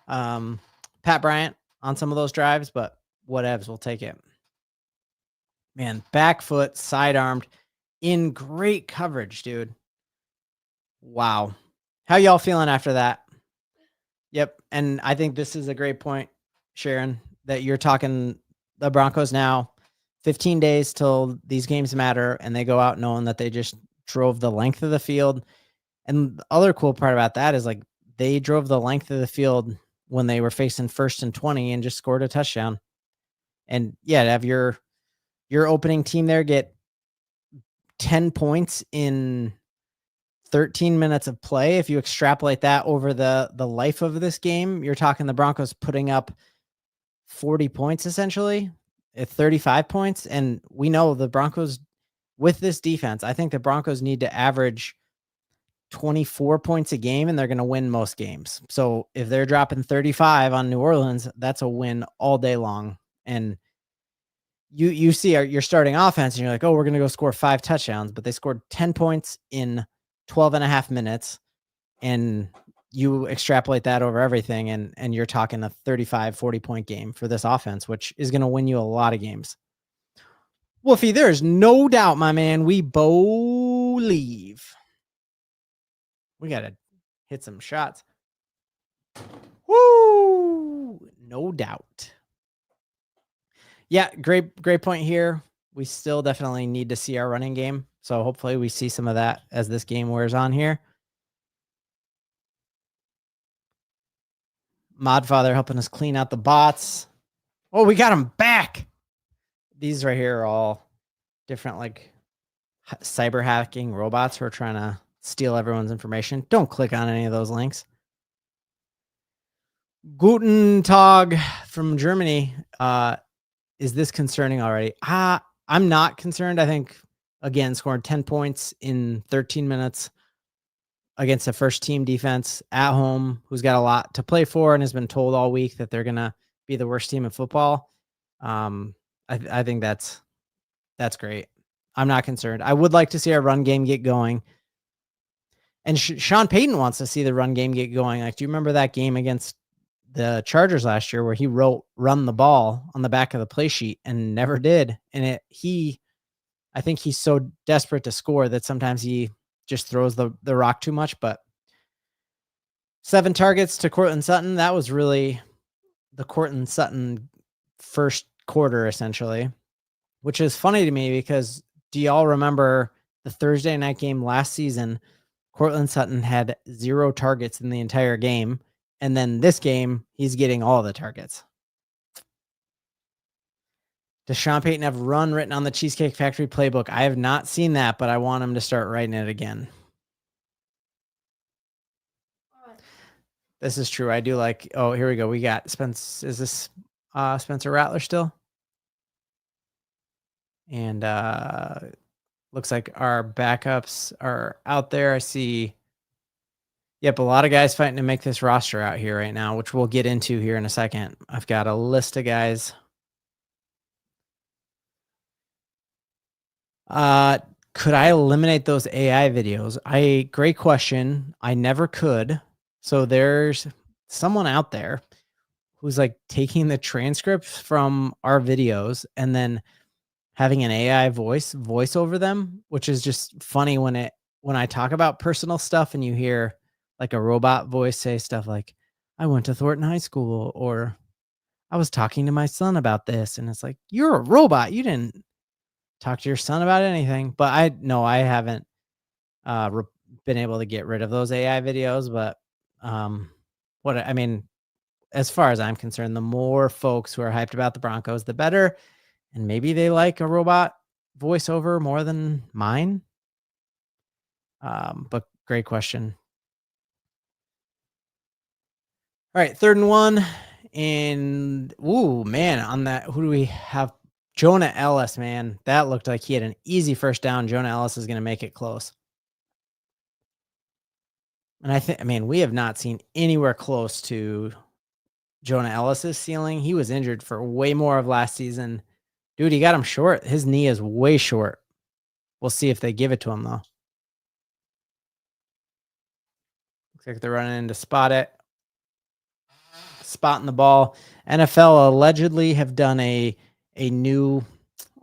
Pat Bryant on some of those drives, but whatevs, we'll take it. Man, back foot, sidearmed, in great coverage, dude. Wow. How y'all feeling after that? Yep. And I think this is a great point, Sharon, that you're talking the Broncos now, 15 days till these games matter, and they go out knowing that they just drove the length of the field. And the other cool part about that is like they drove the length of the field when they were facing 1st and 20 and just scored a touchdown. And yeah, to have your opening team there get 10 points in 13 minutes of play. If you extrapolate that over the life of this game, you're talking the Broncos putting up 40 points, essentially at 35 points. And we know the Broncos with this defense, I think the Broncos need to average 24 points a game, and they're going to win most games. So if they're dropping 35 on New Orleans, that's a win all day long. And you see your starting offense and you're like, oh, we're going to go score 5 touchdowns, but they scored 10 points in 12 and a half minutes. And you extrapolate that over everything. And you're talking a 35, 40 point game for this offense, which is going to win you a lot of games. Wolfie, there's no doubt, my man. We believe. We got to hit some shots. Woo! No doubt. Yeah, great point here. We still definitely need to see our running game. So hopefully we see some of that as this game wears on here. Modfather helping us clean out the bots. Oh, we got them back. These right here are all different like cyber hacking robots who are trying to steal everyone's information. Don't click on any of those links. Guten Tag from Germany. Is this concerning already? I'm not concerned. I think, again, scoring 10 points in 13 minutes against a first team defense at home, who's got a lot to play for and has been told all week that they're going to be the worst team in football. I think that's great. I'm not concerned. I would like to see our run game get going. And Sean Payton wants to see the run game get going. Like, do you remember that game against the Chargers last year where he wrote "run the ball" on the back of the play sheet and never did? And I think he's so desperate to score that sometimes he just throws the rock too much. But 7 targets to Cortland Sutton. That was really the Cortland Sutton first quarter, essentially, which is funny to me because do y'all remember the Thursday night game last season? Cortland Sutton had 0 targets in the entire game. And then this game, he's getting all the targets. Does Sean Payton have run written on the Cheesecake Factory playbook? I have not seen that, but I want him to start writing it again. This is true. I do like, oh, here we go. We got Spence. Is this Spencer Rattler still? And looks like our backups are out there. I see. Yep, a lot of guys fighting to make this roster out here right now, which we'll get into here in a second. I've got a list of guys. Could I eliminate those AI videos? Great question. I never could. So there's someone out there who's like taking the transcripts from our videos and then having an AI voice over them, which is just funny when I talk about personal stuff and you hear like a robot voice say stuff like, I went to Thornton High School, or I was talking to my son about this. And it's like, you're a robot. You didn't talk to your son about anything. But I haven't been able to get rid of those AI videos. But as far as I'm concerned, the more folks who are hyped about the Broncos, the better. And maybe they like a robot voiceover more than mine. But great question. All right, 3rd and 1. And, ooh, man, on that, who do we have? Jonah Ellis, man. That looked like he had an easy first down. Jonah Ellis is going to make it close. And we have not seen anywhere close to Jonah Ellis's ceiling. He was injured for way more of last season. Dude, he got him short. His knee is way short. We'll see if they give it to him, though. Looks like they're running in to spot it. Spotting the ball. NFL allegedly have done a new,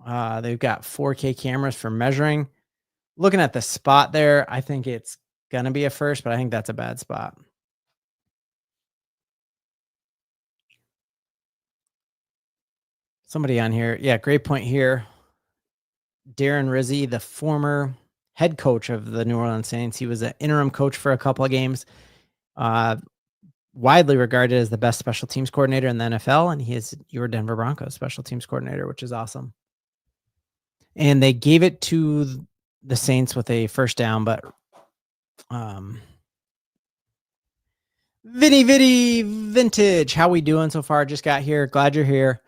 they've got 4K cameras for measuring. Looking at the spot there, I think it's going to be a first, but I think that's a bad spot. Somebody on here. Yeah, great point here. Darren Rizzi, the former head coach of the New Orleans Saints. He was an interim coach for a couple of games. Widely regarded as the best special teams coordinator in the NFL, and he is your Denver Broncos special teams coordinator, which is awesome. And they gave it to the Saints with a first down, but Vinny Vintage, how we doing so far? Just got here. Glad you're here.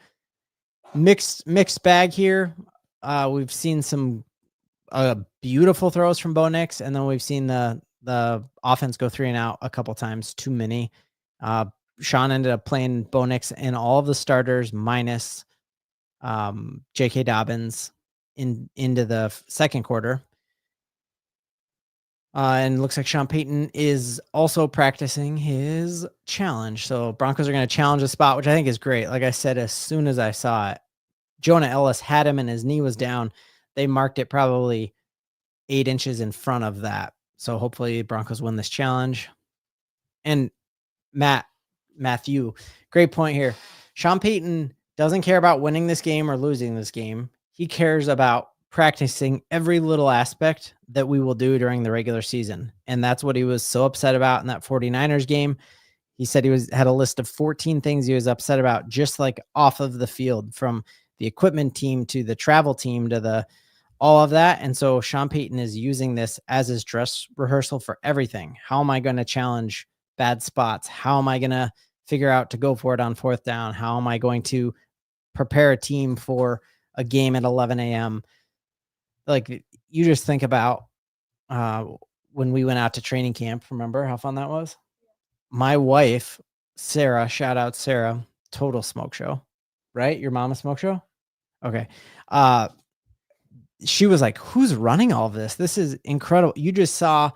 Mixed bag here. We've seen some beautiful throws from Bo Nix, and then we've seen the offense go 3 and out a couple times, too many. Sean ended up playing Bo Nix and all of the starters minus J.K. Dobbins into the second quarter. And it looks like Sean Payton is also practicing his challenge. So Broncos are going to challenge a spot, which I think is great. Like I said, as soon as I saw it, Jonah Ellis had him and his knee was down. They marked it probably 8 inches in front of that. So hopefully Broncos win this challenge. And Matthew, great point here. Sean Payton doesn't care about winning this game or losing this game. He cares about practicing every little aspect that we will do during the regular season. And that's what he was so upset about in that 49ers game. He said he had a list of 14 things he was upset about, just like off of the field, from the equipment team to the travel team to all of that. And so Sean Payton is using this as his dress rehearsal for everything. How am I going to challenge bad spots? How am I going to figure out to go for it on 4th down? How am I going to prepare a team for a game at 11 a.m.? Like, you just think about when we went out to training camp. Remember how fun that was? My wife, Sarah, shout out Sarah, total smoke show, right? Your mom a smoke show? Okay. She was like, who's running all of this? This is incredible. You just saw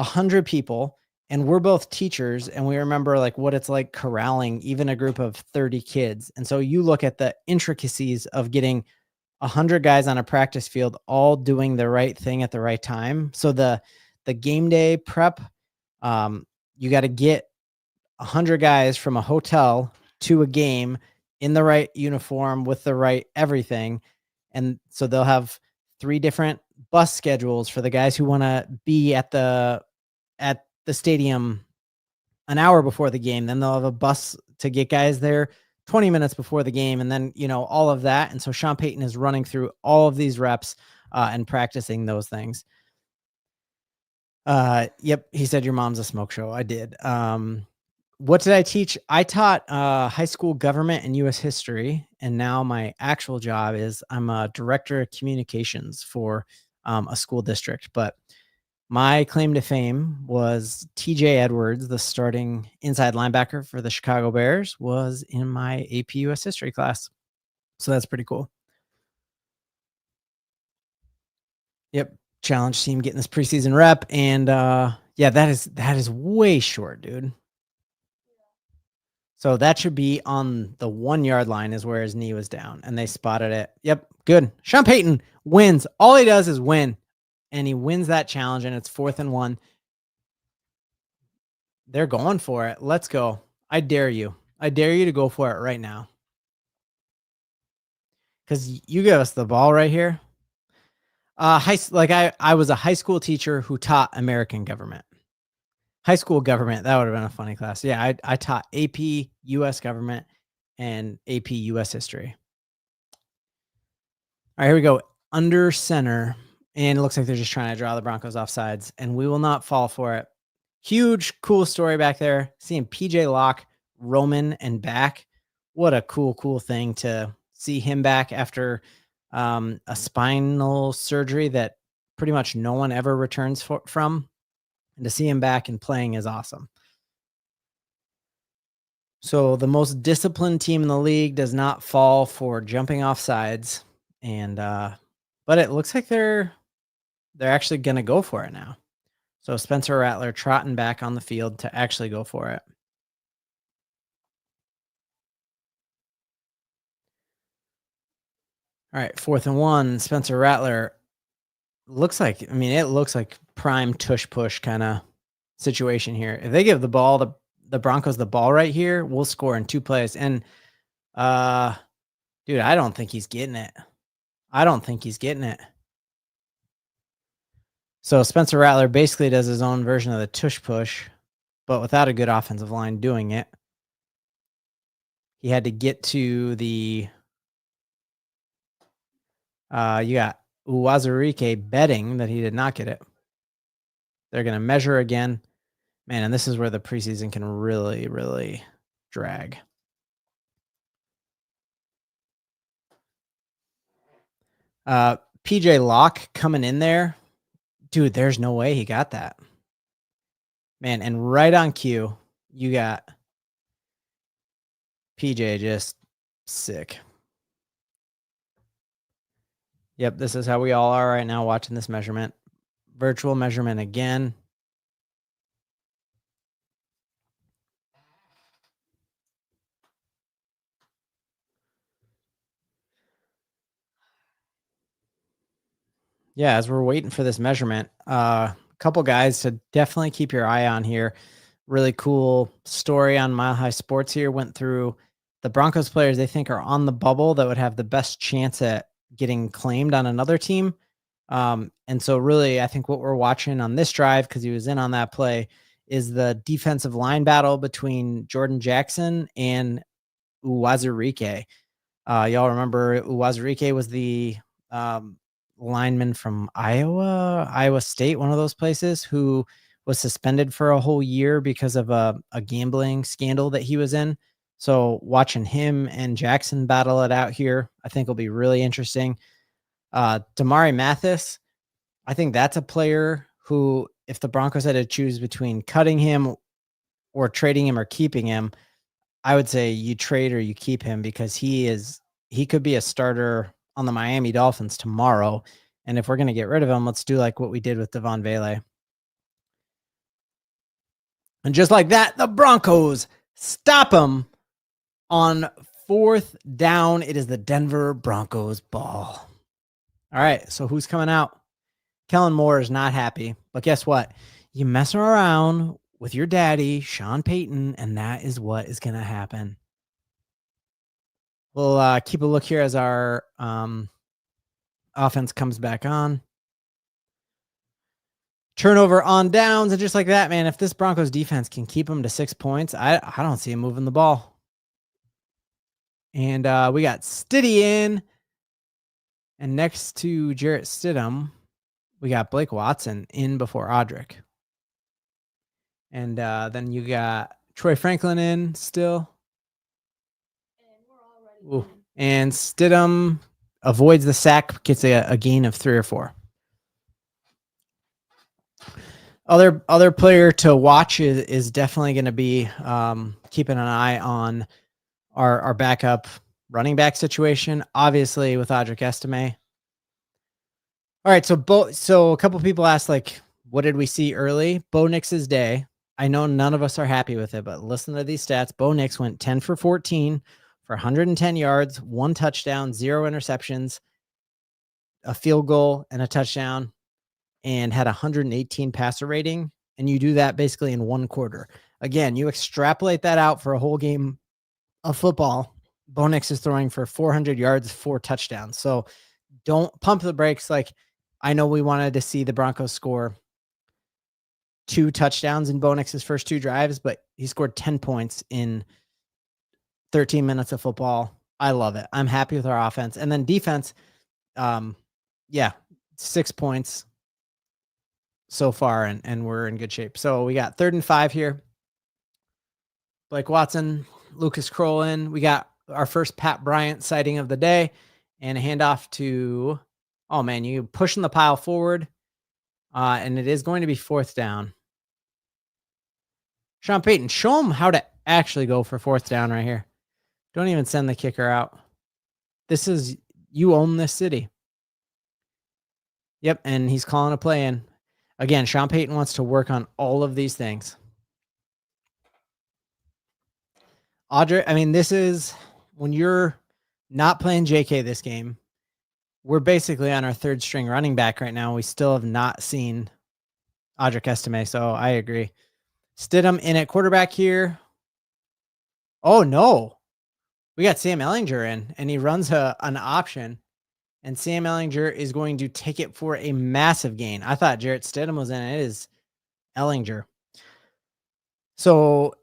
100 people, and we're both teachers, and we remember like what it's like corralling even a group of 30 kids. And so you look at the intricacies of getting 100 guys on a practice field all doing the right thing at the right time. So the game day prep, you got to get 100 guys from a hotel to a game in the right uniform with the right everything. And so they'll have 3 different bus schedules for the guys who want to be at the stadium an hour before the game. Then they'll have a bus to get guys there 20 minutes before the game. And then, all of that. And so Sean Payton is running through all of these reps and practicing those things. Yep. He said, your mom's a smoke show. I did. What did I teach? I taught high school government and U.S. history. And now my actual job is I'm a director of communications for a school district. But my claim to fame was TJ Edwards, the starting inside linebacker for the Chicago Bears, was in my AP US history class. So that's pretty cool. Yep. Challenge team getting this preseason rep. And yeah, that is way short, dude. So that should be on the 1 yard line is where his knee was down, and they spotted it. Yep. Good. Sean Payton wins. All he does is win. And he wins that challenge, and it's 4th and 1. They're going for it. Let's go. I dare you. I dare you to go for it right now. Because you give us the ball right here. I was a high school teacher who taught American government. High school government, that would have been a funny class. Yeah, I taught AP US government and AP US history. All right, here we go. Under center. And it looks like they're just trying to draw the Broncos off sides, and we will not fall for it. Huge, cool story back there. Seeing PJ Locke, Roman, and back. What a cool thing to see him back after a spinal surgery that pretty much no one ever returns from. And to see him back and playing is awesome. So the most disciplined team in the league does not fall for jumping off sides. And but it looks like they're actually going to go for it now. So Spencer Rattler trotting back on the field to actually go for it. All right, 4th and 1. Spencer Rattler it looks like prime tush push kind of situation here. If they give the Broncos the ball right here, we'll score in 2 plays. And dude, I don't think he's getting it. So Spencer Rattler basically does his own version of the tush push, but without a good offensive line doing it. He had to get to the you got Uwazurike betting that he did not get it. They're going to measure again. Man, and this is where the preseason can really, really drag. PJ Locke coming in there. Dude, there's no way he got that. Man, and right on cue, you got PJ just sick. Yep, this is how we all are right now watching this measurement. Virtual measurement again. Yeah, as we're waiting for this measurement, a couple guys to definitely keep your eye on here. Really cool story on Mile High Sports here. Went through the Broncos players they think are on the bubble that would have the best chance at getting claimed on another team. And so really, I think what we're watching on this drive, because he was in on that play, is the defensive line battle between Jordan Jackson and Uwazurike. Y'all remember Uwazurike was the lineman from Iowa State, one of those places, who was suspended for a whole year because of a gambling scandal that he was in. So watching him and Jackson battle it out here, I think will be really interesting. Damari Mathis, I think that's a player who, if the Broncos had to choose between cutting him or trading him or keeping him, I would say you trade or you keep him, because he could be a starter on the Miami Dolphins tomorrow. And if we're going to get rid of him, let's do like what we did with Devon Vele. And just like that, the Broncos stop them on 4th down. It is the Denver Broncos ball. All right, so who's coming out? Kellen Moore is not happy, but guess what? You mess around with your daddy, Sean Payton, and that is what is going to happen. We'll keep a look here as our offense comes back on. Turnover on downs, and just like that, man, if this Broncos defense can keep them to 6 points, I don't see him moving the ball. And we got Stiddy in. And next to Jarrett Stidham, we got Blake Watson in before Audric. And then you got Troy Franklin in still. Ooh. And Stidham avoids the sack, gets a gain of 3 or 4. Other player to watch is definitely going to be keeping an eye on our backup running back situation, obviously with Audric Estime. All right, so a couple people asked, like, what did we see early? Bo Nix's day. I know none of us are happy with it, but listen to these stats. Bo Nix went 10 for 14 for 110 yards, 1 touchdown, 0 interceptions, a field goal, and a touchdown, and had 118 passer rating. And you do that basically in 1 quarter. Again, you extrapolate that out for a whole game of football. Bo Nix is throwing for 400 yards, 4 touchdowns. So don't pump the brakes. Like, I know we wanted to see the Broncos score 2 touchdowns in Bo Nix's first 2 drives, but he scored 10 points in 13 minutes of football. I love it. I'm happy with our offense. And then defense, 6 points so far, and we're in good shape. So we got 3rd and 5 here. Blake Watson, Lucas Kroll in. We got our first Pat Bryant sighting of the day, and a handoff to, oh man, you pushing the pile forward, and it is going to be 4th down. Sean Payton, show him how to actually go for 4th down right here. Don't even send the kicker out. This is, you own this city. Yep, and he's calling a play in. Again, Sean Payton wants to work on all of these things. Audrey, I mean, this is when you're not playing JK this game. We're basically on our 3rd string running back right now. We still have not seen Audric Estime, so I agree. Stidham in at quarterback here. Oh, no. We got Sam Ehlinger in, and he runs an option. And Sam Ehlinger is going to take it for a massive gain. I thought Jarrett Stidham was in. It is Ehlinger. So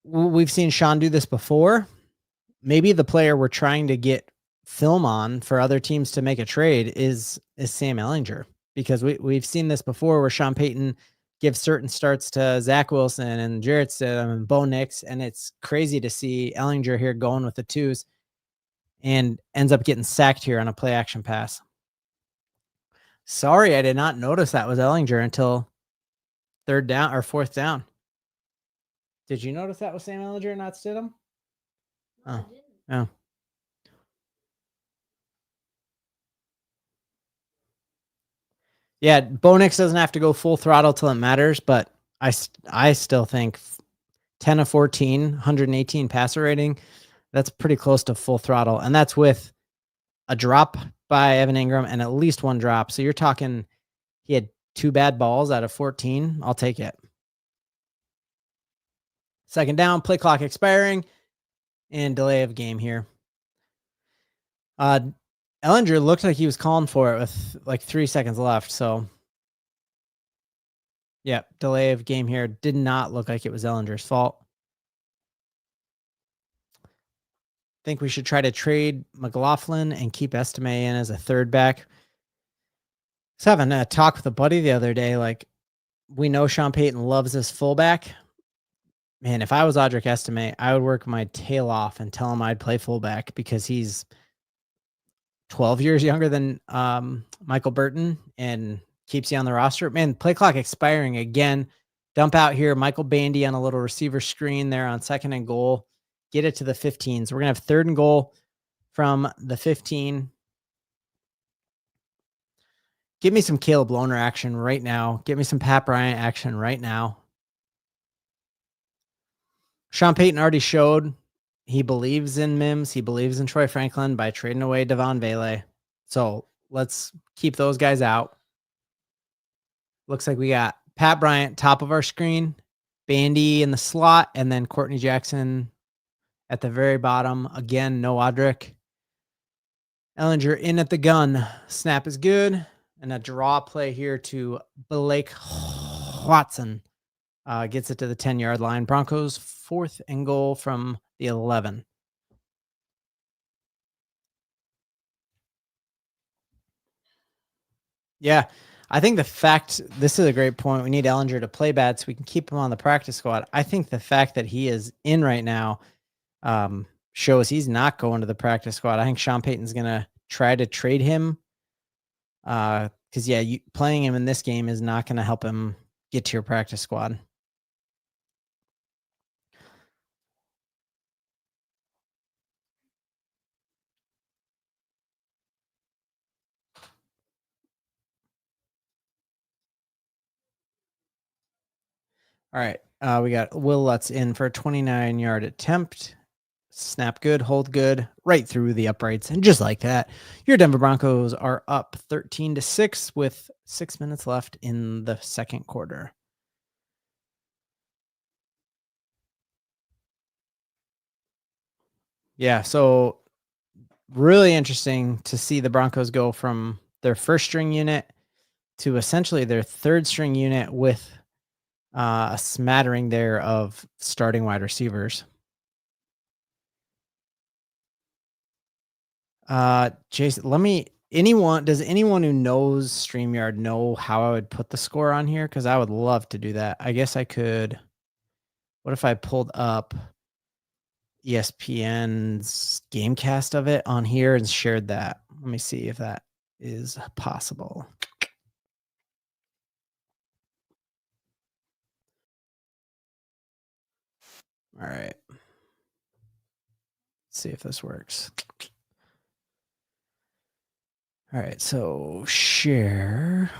we've seen Sean do this before. Maybe the player we're trying to get film on for other teams to make a trade is Sam Ehlinger, because we've seen this before where Sean Payton gives certain starts to Zach Wilson and Jarrett Stidham and Bo Nix, and it's crazy to see Ehlinger here going with the 2s and ends up getting sacked here on a play action pass. Sorry, I did not notice that was Ehlinger until 3rd down or 4th down. Did you notice that was Sam Ehlinger, not Stidham? Oh, no. Yeah, Bo Nix doesn't have to go full throttle till it matters, but I still think 10 of 14, 118 passer rating, that's pretty close to full throttle. And that's with a drop by Evan Ingram and at least 1 drop. So you're talking he had 2 bad balls out of 14. I'll take it. 2nd down, play clock expiring, and delay of game here. Ehlinger looked like he was calling for it with like 3 seconds left. So, yeah, delay of game here. Did not look like it was Ehlinger's fault. Think we should try to trade McLaughlin and keep Estime in as a 3rd back. I was having a talk with a buddy the other day. Like, we know Sean Payton loves this fullback. Man, if I was Audric Estime, I would work my tail off and tell him I'd play fullback, because he's 12 years younger than Michael Burton and keeps you on the roster. Man, play clock expiring again. Dump out here. Michael Bandy on a little receiver screen there on 2nd and goal. Get it to the 15. So we're going to have 3rd and goal from the 15. Give me some Caleb Lohner action right now. Give me some Pat Bryant action right now. Sean Payton already showed he believes in Mims. He believes in Troy Franklin by trading away Devon Vele. So let's keep those guys out. Looks like we got Pat Bryant, top of our screen, Bandy in the slot, and then Courtney Jackson at the very bottom. Again, no Audric. Ellinger in at the gun. Snap is good. And a draw play here to Blake Watson. Gets it to the 10-yard line. Broncos 4th and goal from the 11. Yeah, I think the fact this is a great point. We need Ellinger to play bad so we can keep him on the practice squad. I think the fact that he is in right now shows he's not going to the practice squad. I think Sean Payton's gonna try to trade him. Because playing him in this game is not going to help him get to your practice squad. All right. We got Will Lutz in for a 29-yard attempt. Snap good, hold good, right through the uprights. And just like that, your Denver Broncos are up 13-6 with 6 minutes left in the second quarter. Yeah, so really interesting to see the Broncos go from their first string unit to essentially their third string unit with a smattering there of starting wide receivers. Jason, does anyone who knows StreamYard know how I would put the score on here? Because I would love to do that. I guess I could. What if I pulled up ESPN's Gamecast of it on here and shared that? Let me see if that is possible. All right. Let's see if this works. All right, so share.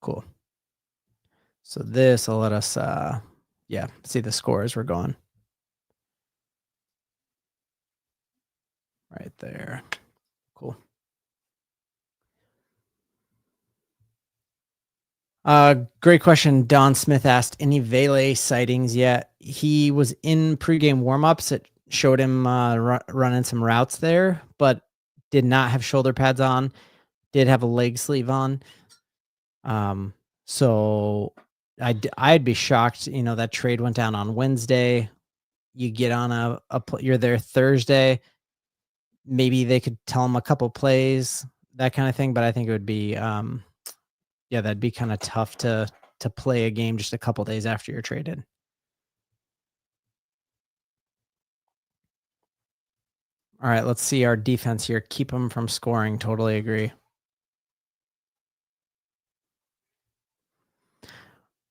Cool. So this will let us, see the score as we're going. Right there. Cool. Great question. Don Smith asked, any Vele sightings yet? He was in pregame warmups. It showed him running some routes there, but did not have shoulder pads on. Did have a leg sleeve on. So I'd be shocked. That trade went down on Wednesday. You get on you're there Thursday. Maybe they could tell him a couple plays, that kind of thing. But I think it would be, that'd be kind of tough to play a game just a couple days after you're traded. All right, let's see our defense here. Keep them from scoring. Totally agree.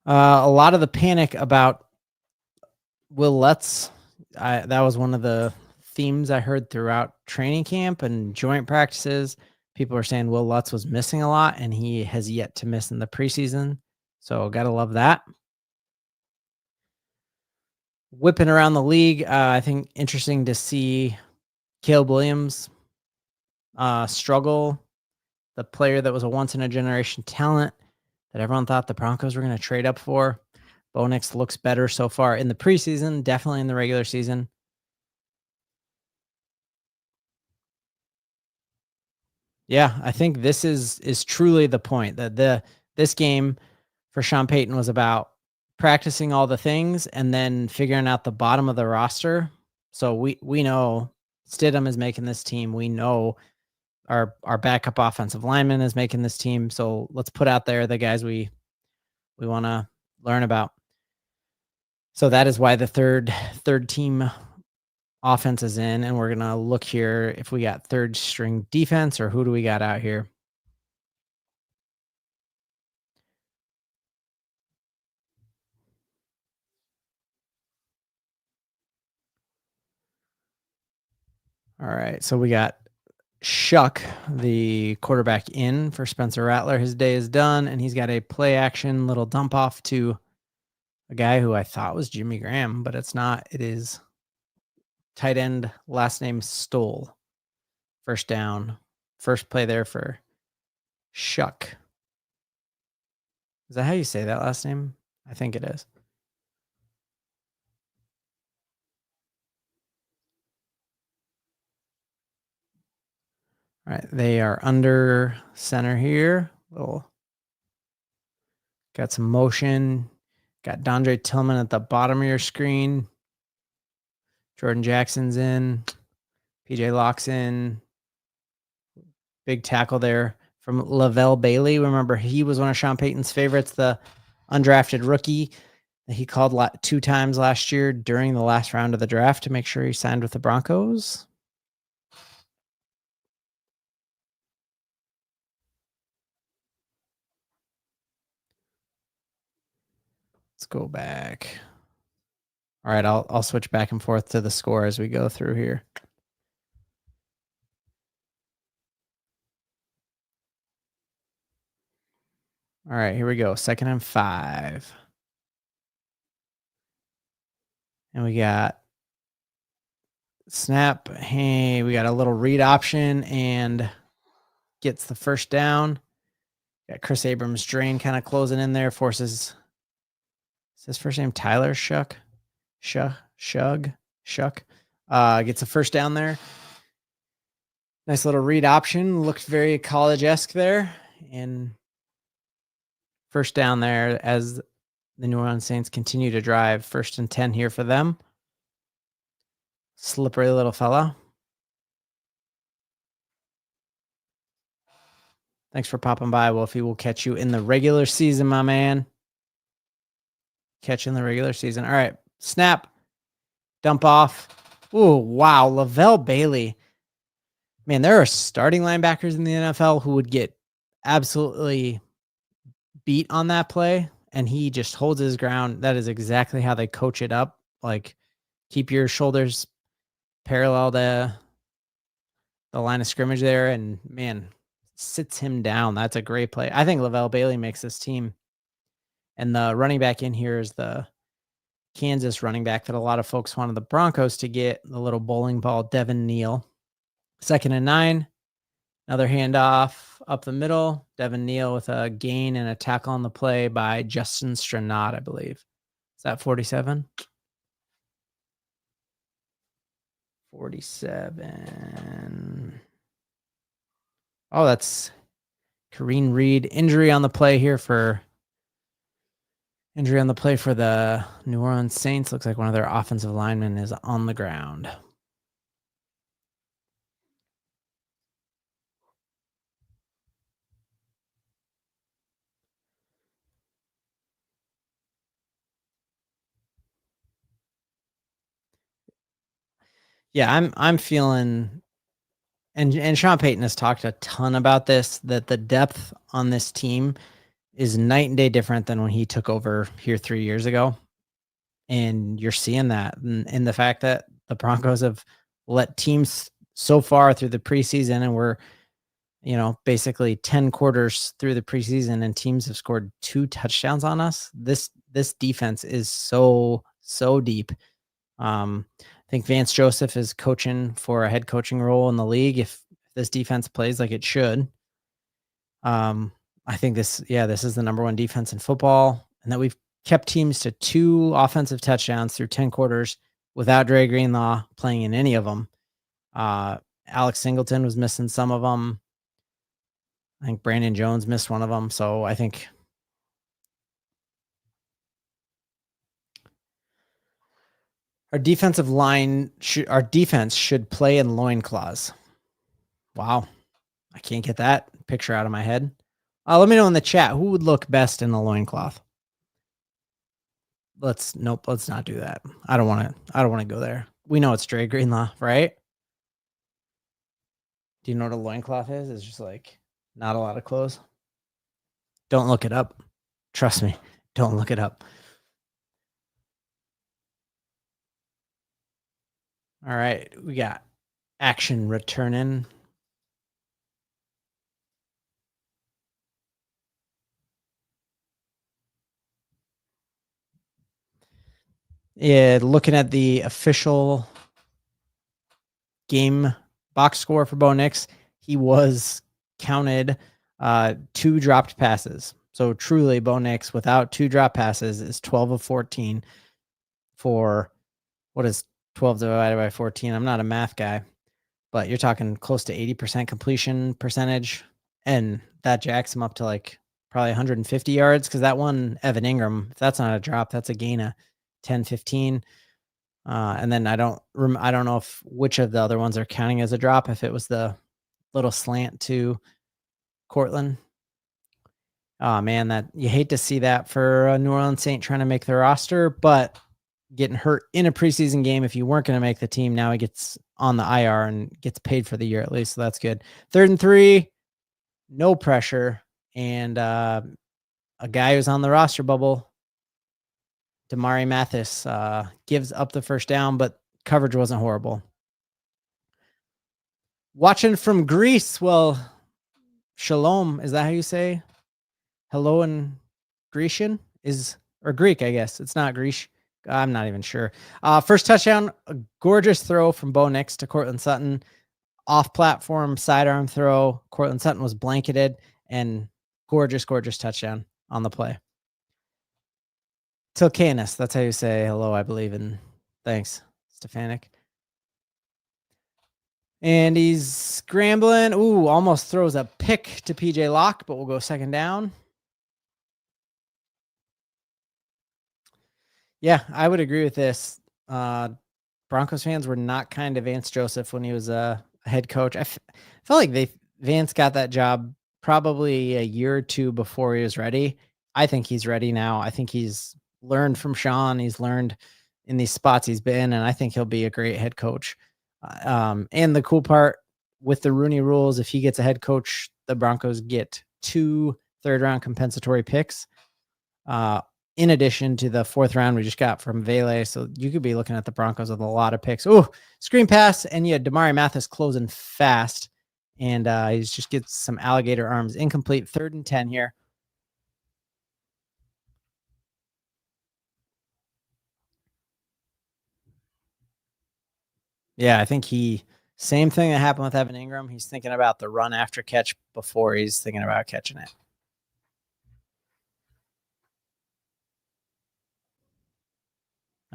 A lot of the panic about Will Lutz, that was one of the themes I heard throughout training camp and joint practices. People are saying Will Lutz was missing a lot, and he has yet to miss in the preseason. So gotta love that. Whipping around the league, I think interesting to see Caleb Williams struggle, the player that was a once-in-a-generation talent that everyone thought the Broncos were going to trade up for. Bo Nix looks better so far in the preseason, definitely in the regular season. Yeah, I think this is truly the point that this game for Sean Payton was about practicing all the things and then figuring out the bottom of the roster. So we know Stidham is making this team. We know our backup offensive lineman is making this team. So let's put out there the guys we want to learn about. So that is why the third team offense is in, and we're going to look here if we got third string defense or who do we got out here. All right, so we got Shuck, the quarterback, in for Spencer Rattler. His day is done, and he's got a play action little dump off to a guy who I thought was Jimmy Graham, but it's not. It is tight end, last name Stoll. First down. First play there for Shuck. Is that how you say that last name? I think it is. All right, they are under center here. Got some motion. Got Dondre Tillman at the bottom of your screen. Jordan Jackson's in. PJ Locke's in. Big tackle there from Lavelle Bailey. Remember, he was one of Sean Payton's favorites, the undrafted rookie that he called 2 times last year during the last round of the draft to make sure he signed with the Broncos. Let's go back. All right, I'll switch back and forth to the score as we go through here. All right, here we go. 2nd and 5. And we got snap. Hey, we got a little read option and gets the first down. Got Chris Abrams drain kind of closing in there. Forces. Is his first name Tyler Shuck? Shuck. Gets a first down there. Nice little read option. Looked very college-esque there. And first down there as the New Orleans Saints continue to drive. 1st and 10 here for them. Slippery little fella. Thanks for popping by, Wolfie. We'll catch you in the regular season, my man. Catch in the regular season. All right. Snap. Dump off. Ooh, wow. Lavelle Bailey. Man, there are starting linebackers in the NFL who would get absolutely beat on that play, and he just holds his ground. That is exactly how they coach it up. Like, keep your shoulders parallel to the line of scrimmage there, and, man, sits him down. That's a great play. I think Lavelle Bailey makes this team. And the running back in here is the Kansas running back that a lot of folks wanted the Broncos to get, the little bowling ball, Devin Neal. 2nd and 9. Another handoff up the middle. Devin Neal with a gain and a tackle on the play by Justin Stranad, I believe. Is that 47? 47. Oh, that's Kareem Reed. Injury on the play for the New Orleans Saints. Looks like one of their offensive linemen is on the ground. Yeah, I'm feeling, and Sean Payton has talked a ton about this, that the depth on this team is night and day different than when he took over here 3 years ago. And you're seeing that in the fact that the Broncos have let teams so far through the preseason, and we're, basically 10 quarters through the preseason, and teams have scored 2 touchdowns on us. This defense is so deep. I think Vance Joseph is coaching for a head coaching role in the league if this defense plays like it should. I think this is the number 1 defense in football, and that we've kept teams to 2 offensive touchdowns through 10 quarters without Dre Greenlaw playing in any of them. Alex Singleton was missing some of them. I think Brandon Jones missed one of them. So I think our defense should play in loincloths. Wow. I can't get that picture out of my head. Let me know in the chat who would look best in a loincloth. Let's not do that. I don't want to go there. We know it's Dre Greenlaw, right? Do you know what a loincloth is? It's just like not a lot of clothes. Don't look it up. Trust me. Don't look it up. All right. We got action returning. Yeah, looking at the official game box score for Bo Nix, he was counted 2 dropped passes. So truly, Bo Nix without 2 drop passes is 12 of 14 for what is 12 divided by 14? I'm not a math guy, but you're talking close to 80% completion percentage. And that jacks him up to like probably 150 yards because that one, Evan Ingram, if that's not a drop, that's a gain of 10, 15. And then I don't know if which of the other ones are counting as a drop, if it was the little slant to Cortland. Oh man, that you hate to see that for a New Orleans Saint trying to make the roster, but getting hurt in a preseason game. If you weren't going to make the team, now he gets on the IR and gets paid for the year at least. So that's good. 3rd and 3, no pressure. And a guy who's on the roster bubble, Damari Mathis, gives up the first down, but coverage wasn't horrible. Watching from Greece. Well, shalom. Is that how you say hello in Grecian? Or Greek, I guess. It's not Greek. I'm not even sure. First touchdown, a gorgeous throw from Bo Nix to Cortland Sutton. Off platform, sidearm throw. Cortland Sutton was blanketed and gorgeous, gorgeous touchdown on the play. Tilcanus, that's how you say hello, I believe. And thanks, Stefanik. And he's scrambling. Ooh, almost throws a pick to PJ Locke, but we'll go 2nd down. Yeah, I would agree with this. Broncos fans were not kind to Vance Joseph when he was a head coach. I felt like Vance got that job probably a year or 2 before he was ready. I think he's ready now. I think he's learned from Sean. He's learned in these spots he's been, and I think he'll be a great head coach. And the cool part with the Rooney rules, if he gets a head coach, the Broncos get 2 third-round compensatory picks. In addition to the 4th round we just got from Vele. So you could be looking at the Broncos with a lot of picks. Oh, screen pass. And yeah, Damari Mathis closing fast. And he just gets some alligator arms. Incomplete. 3rd and 10 here. Yeah, I think same thing that happened with Evan Ingram. He's thinking about the run after catch before he's thinking about catching it.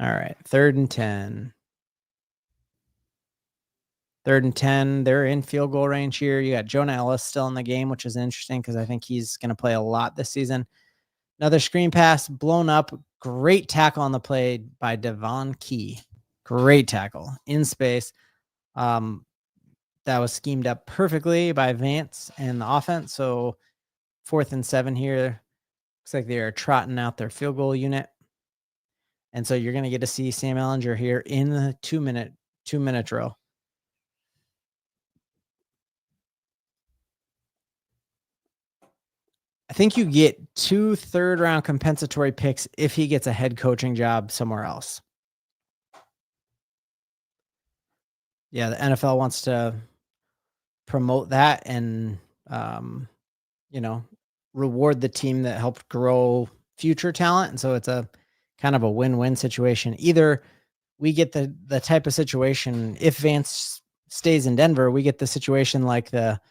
All right, 3rd and 10. 3rd and 10. They're in field goal range here. You got Jonah Ellis still in the game, which is interesting because I think he's going to play a lot this season. Another screen pass blown up. Great tackle on the play by Devon Key. Great tackle in space. That was schemed up perfectly by Vance and the offense. So 4th and 7 here. Looks like they are trotting out their field goal unit. And so you're going to get to see Sam Ehlinger here in the 2-minute drill. I think you get 2 third-round compensatory picks if he gets a head coaching job somewhere else. Yeah, the NFL wants to promote that and, reward the team that helped grow future talent. And so it's a kind of a win-win situation. Either we get the type of situation, if Vance stays in Denver, we get the situation like the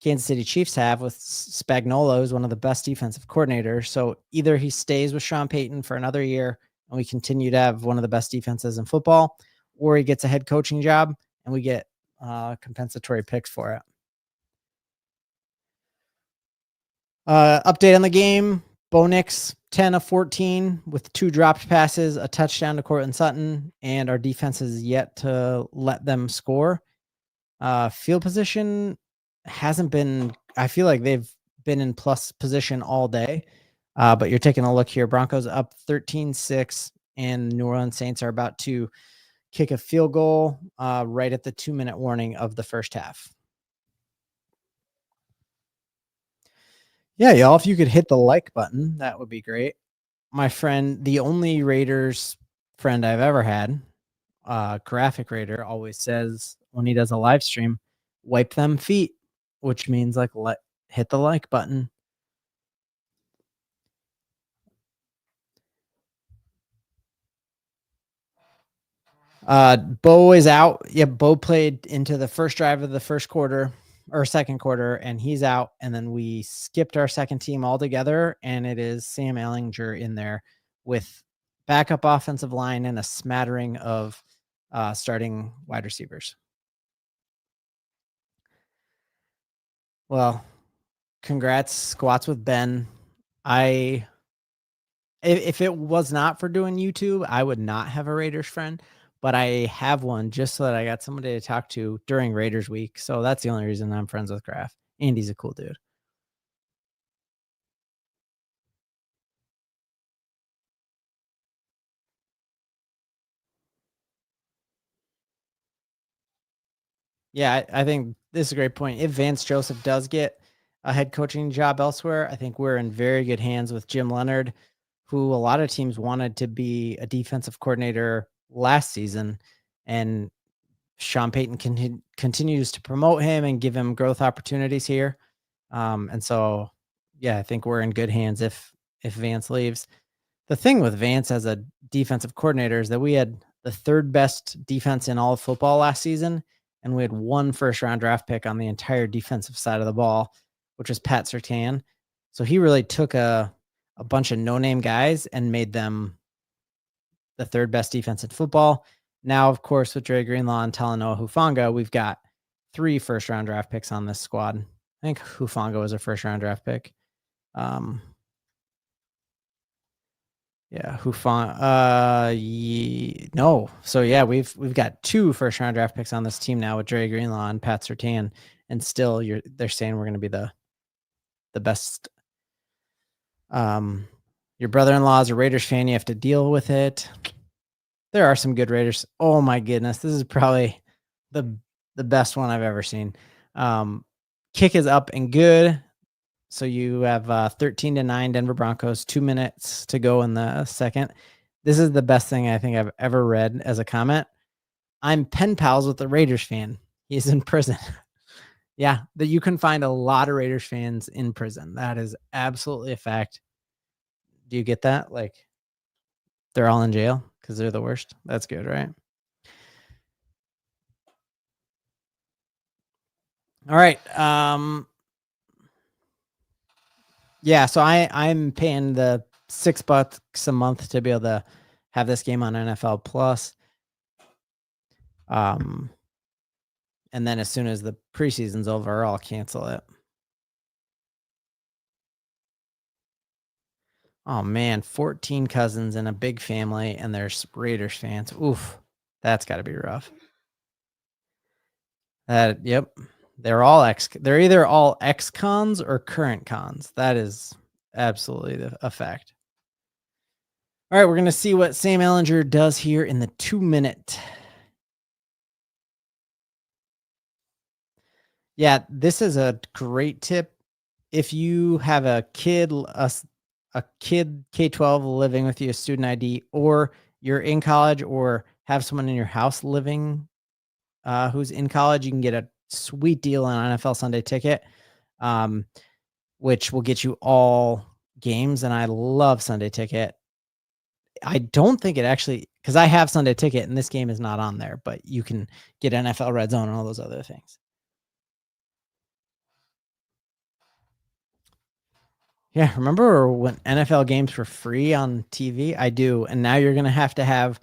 Kansas City Chiefs have with Spagnuolo, who's one of the best defensive coordinators. So either he stays with Sean Payton for another year and we continue to have one of the best defenses in football, or he gets a head coaching job and we get compensatory picks for it. Update on the game. Bo Nix, 10 of 14 with 2 dropped passes, a touchdown to Cortland Sutton, and our defense is yet to let them score. Field position hasn't been, I feel like they've been in plus position all day. But you're taking a look here. Broncos up 13-6, and New Orleans Saints are about to kick a field goal right at the 2-minute warning of the first half. Yeah, y'all, if you could hit the like button, that would be great. My friend, the only Raiders friend I've ever had, Graphic Raider, always says when he does a live stream, wipe them feet, which means like hit the like button. Bo is out. Yeah, Bo played into the first drive of the first quarter or second quarter, and he's out. And then we skipped our second team altogether, and it is Sam Ehlinger in there with backup offensive line and a smattering of starting wide receivers. Well, congrats, squats with Ben. If it was not for doing YouTube, I would not have a Raiders friend, but I have one just so that I got somebody to talk to during Raiders week. So that's the only reason I'm friends with Graf. Andy's a cool dude. Yeah, I think this is a great point. If Vance Joseph does get a head coaching job elsewhere, I think we're in very good hands with Jim Leonard, who a lot of teams wanted to be a defensive coordinator last season. And Sean Payton continues to promote him and give him growth opportunities here. And so, yeah, I think we're in good hands if Vance leaves. The thing with Vance as a defensive coordinator is that we had the third best defense in all of football last season, and we had one first-round draft pick on the entire defensive side of the ball, which was Pat Surtain. So he really took a bunch of no-name guys and made them the third best defense in football. Now, of course, with Dre Greenlaw and Talanoa Hufanga, we've got 3 first-round draft picks on this squad. I think Hufanga was a first-round draft pick. Yeah, no. So yeah, we've got 2 first-round draft picks on this team now with Dre Greenlaw and Pat Surtain, and still they're saying we're going to be the best. Your brother-in-law is a Raiders fan. You have to deal with it. There are some good Raiders. Oh my goodness, this is probably the best one I've ever seen. Kick is up and good. So you have 13-9 Denver Broncos, 2 minutes to go in the second. This is the best thing I think I've ever read as a comment. I'm pen pals with a Raiders fan. He's in prison. Yeah, that you can find a lot of Raiders fans in prison. That is absolutely a fact. Do you get that? Like, they're all in jail because they're the worst. That's good, right? All right. Yeah, so I'm paying the $6 a month to be able to have this game on NFL Plus. And then as soon as the preseason's over, I'll cancel it. Oh man, 14 cousins and a big family, and there's Raiders fans. Oof, that's got to be rough. Yep, they're either all ex-cons or current cons. That is absolutely a fact. All right, we're gonna see what Sam Ehlinger does here in the 2-minute. Yeah, this is a great tip. If you have a kid K-12 living with you, a student ID, or you're in college or have someone in your house living who's in college, you can get a sweet deal on NFL Sunday Ticket, which will get you all games. And I love Sunday Ticket. I don't think it actually, because I have Sunday Ticket and this game is not on there, but you can get NFL Red Zone and all those other things. Yeah, remember when NFL games were free on TV? I do. And now you're going to have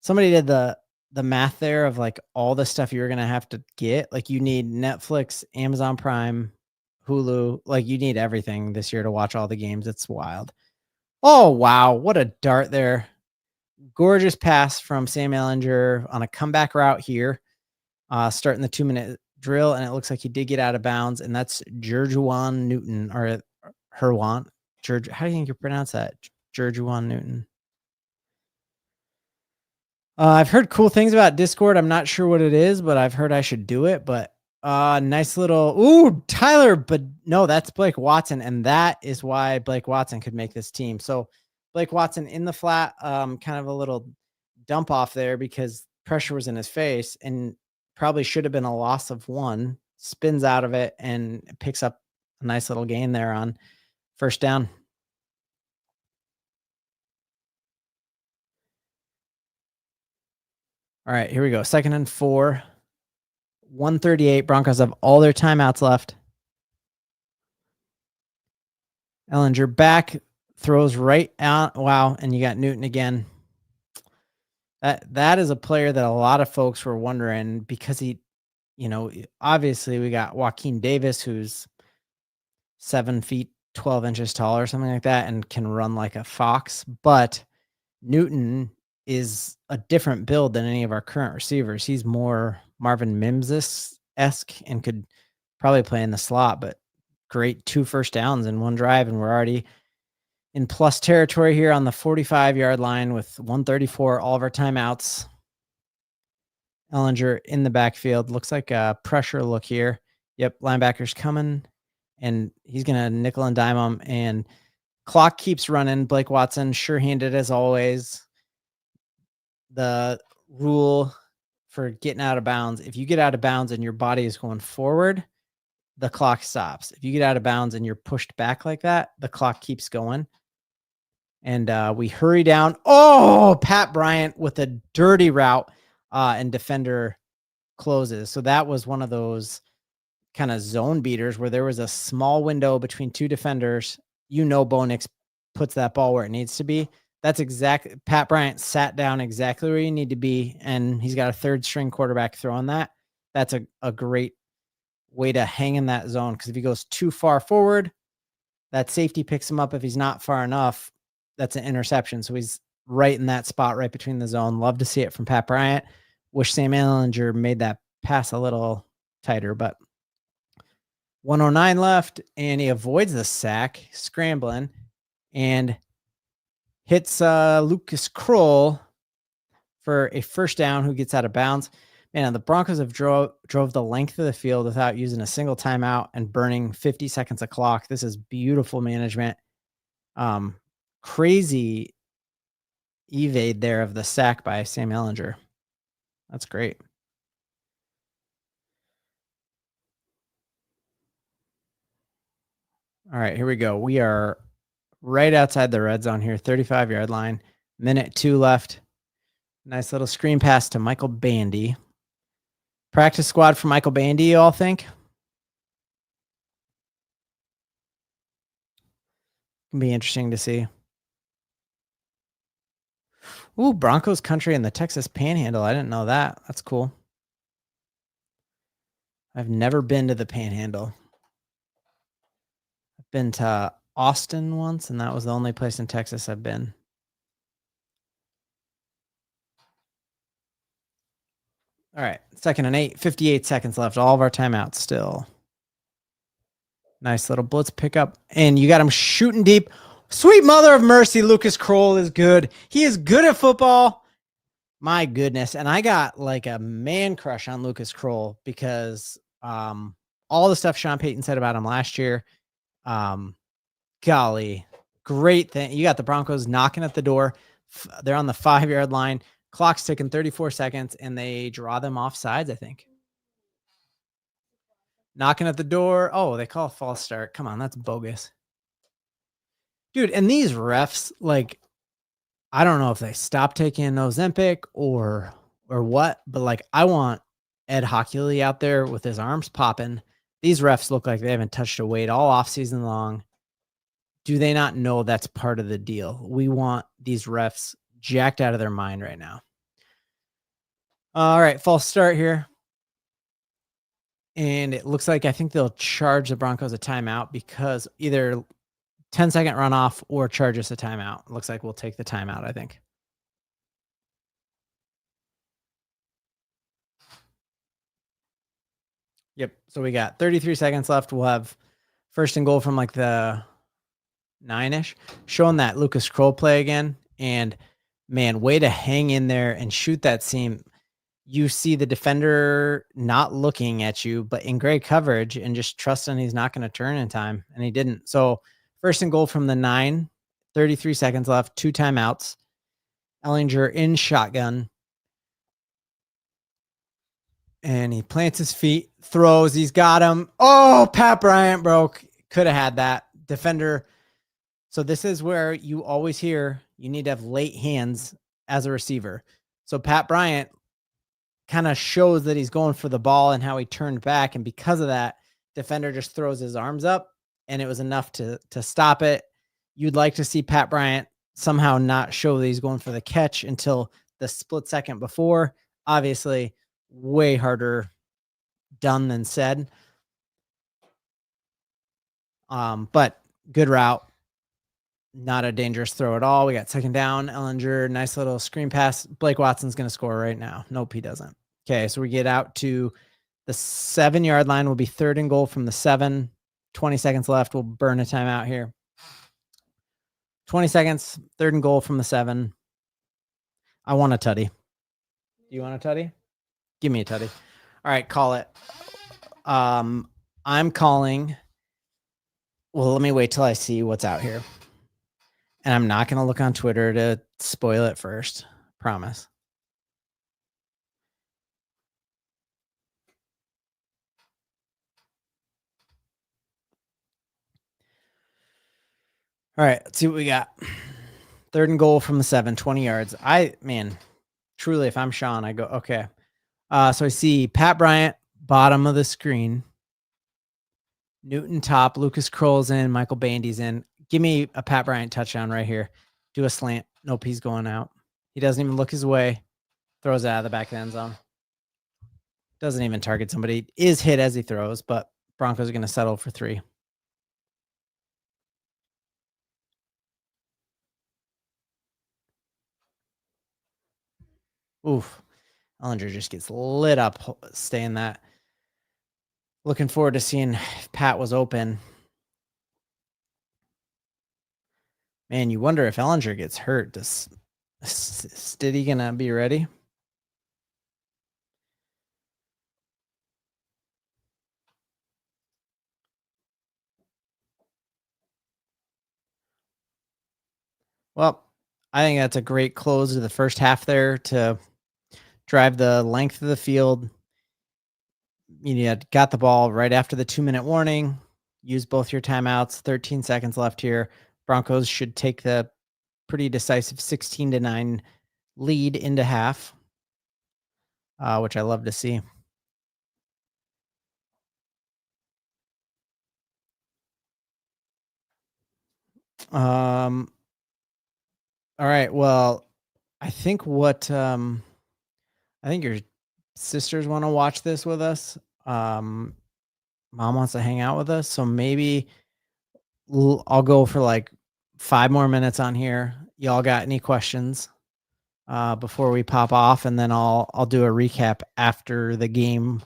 somebody did the math there of like all the stuff you're going to have to get. Like you need Netflix, Amazon Prime, Hulu, like you need everything this year to watch all the games. It's wild. Oh, wow. What a dart there. Gorgeous pass from Sam Ehlinger on a comeback route here, starting the 2-minute drill. And it looks like he did get out of bounds. And that's Jerjuan Newton or Herwan. How do you think you pronounce that? Jerjuan Newton. I've heard cool things about Discord. I'm not sure what it is, but I've heard I should do it. But nice little Tyler, but no, that's Blake Watson, and that is why Blake Watson could make this team. So Blake Watson in the flat, kind of a little dump off there because pressure was in his face and probably should have been a loss of 1. Spins out of it and picks up a nice little gain there on first down. All right, here we go. 2nd and 4. 138. Broncos have all their timeouts left. Ehlinger back, throws right out. Wow, and you got Newton again. That is a player that a lot of folks were wondering because he, obviously we got Joaquin Davis, who's 7 feet 12 inches tall or something like that and can run like a fox, but Newton is a different build than any of our current receivers. He's more Marvin Mims-esque and could probably play in the slot, but great 2 first downs in one drive, and we're already in plus territory here on the 45-yard line with 134, all of our timeouts. Ehlinger in the backfield. Looks like a pressure look here. Yep, linebacker's coming, and he's going to nickel and dime him, and clock keeps running. Blake Watson, sure-handed as always. The rule for getting out of bounds, if you get out of bounds and your body is going forward, the clock stops. If you get out of bounds and you're pushed back like that, the clock keeps going. And we hurry down. Oh, Pat Bryant with a dirty route, and defender closes. So that was one of those kind of zone beaters where there was a small window between 2 defenders. Bo Nix puts that ball where it needs to be. That's exactly, Pat Bryant sat down exactly where you need to be, and he's got a 3rd string quarterback throwing that. That's a great way to hang in that zone, because if he goes too far forward, that safety picks him up. If he's not far enough, that's an interception. So he's right in that spot, right between the zone. Love to see it from Pat Bryant. Wish Sam Ehlinger made that pass a little tighter, but 109 left, and he avoids the sack, scrambling, and hits Lucas Kroll for a first down, who gets out of bounds. Man, the Broncos have drove the length of the field without using a single timeout and burning 50 seconds of clock. This is beautiful management. Crazy evade there of the sack by Sam Ehlinger. That's great. All right, here we go. We are right outside the red zone here, 35-yard line. Minute 2 left. Nice little screen pass to Michael Bandy. Practice squad for Michael Bandy, you all think? Can be interesting to see. Ooh, Broncos country in the Texas Panhandle. I didn't know that. That's cool. I've never been to the Panhandle. I've been to Austin once, and that was the only place in Texas I've been. All right, 2nd and 8, 58 seconds left. All of our timeouts still. Nice little blitz pickup, and you got him shooting deep. Sweet mother of mercy, Lucas Kroll is good. He is good at football. My goodness. And I got like a man crush on Lucas Kroll because all the stuff Sean Payton said about him last year. Golly, great thing. You got the Broncos knocking at the door. They're on the 5-yard line. Clock's ticking, 34 seconds, and they draw them off sides, I think. Knocking at the door. Oh, they call a false start. Come on, that's bogus. Dude, and these refs, like, I don't know if they stopped taking Ozempic or what, but like, I want Ed Hockley out there with his arms popping. These refs look like they haven't touched a weight all off season long. Do they not know that's part of the deal? We want these refs jacked out of their mind right now. All right, false start here. And it looks like I think they'll charge the Broncos a timeout because either 10-second runoff or charge us a timeout. It looks like we'll take the timeout, I think. Yep. So we got 33 seconds left. We'll have 1st and goal from like the 9-ish. Showing that Lucas Kroll play again. And man, way to hang in there and shoot that seam. You see the defender not looking at you, but in great coverage and just trusting he's not going to turn in time. And he didn't. So 1st and goal from the 9, 33 seconds left, 2 timeouts. Ehlinger in shotgun. And he plants his feet, throws. He's got him. Oh, Pat Bryant broke. Could have had that. Defender. So this is where you always hear you need to have late hands as a receiver. So Pat Bryant kind of shows that he's going for the ball and how he turned back. And because of that, defender just throws his arms up, and it was enough to stop it. You'd like to see Pat Bryant somehow not show that he's going for the catch until the split second before. Obviously, way harder done than said. But good route. Not a dangerous throw at all. We got second down. Ellinger, nice little screen pass. Blake Watson's going to score right now. Nope, he doesn't. Okay, so we get out to the 7-yard line. Will be 3rd and goal from the 7. 20 seconds left. We'll burn a timeout here. 20 seconds. 3rd and goal from the 7. I want a tutty. Do you want a tutty? Give me a tutty. All right, call it. I'm calling. Well, let me wait till I see what's out here. And I'm not going to look on Twitter to spoil it first. Promise. All right, let's see what we got. 3rd and goal from the 7, 20 yards. Truly, if I'm Sean, I go, okay. So I see Pat Bryant, bottom of the screen. Newton top, Lucas Kroll's in, Michael Bandy's in. Give me a Pat Bryant touchdown right here. Do a slant. Nope, he's going out. He doesn't even look his way. Throws it out of the back of the end zone. Doesn't even target somebody. Is hit as he throws, but Broncos are going to settle for 3. Oof. Ellinger just gets lit up staying that. Looking forward to seeing if Pat was open. Man, you wonder if Ellinger gets hurt. Is Stiddy going to be ready? Well, I think that's a great close to the first half there to drive the length of the field. You got the ball right after the 2-minute warning. Use both your timeouts. 13 seconds left here. Broncos should take the pretty decisive 16-9 lead into half, which I love to see. All right. Well, I think I think your sisters want to watch this with us. Mom wants to hang out with us, so maybe I'll go for like 5 more minutes on here. Y'all got any questions before we pop off, and then I'll do a recap after the game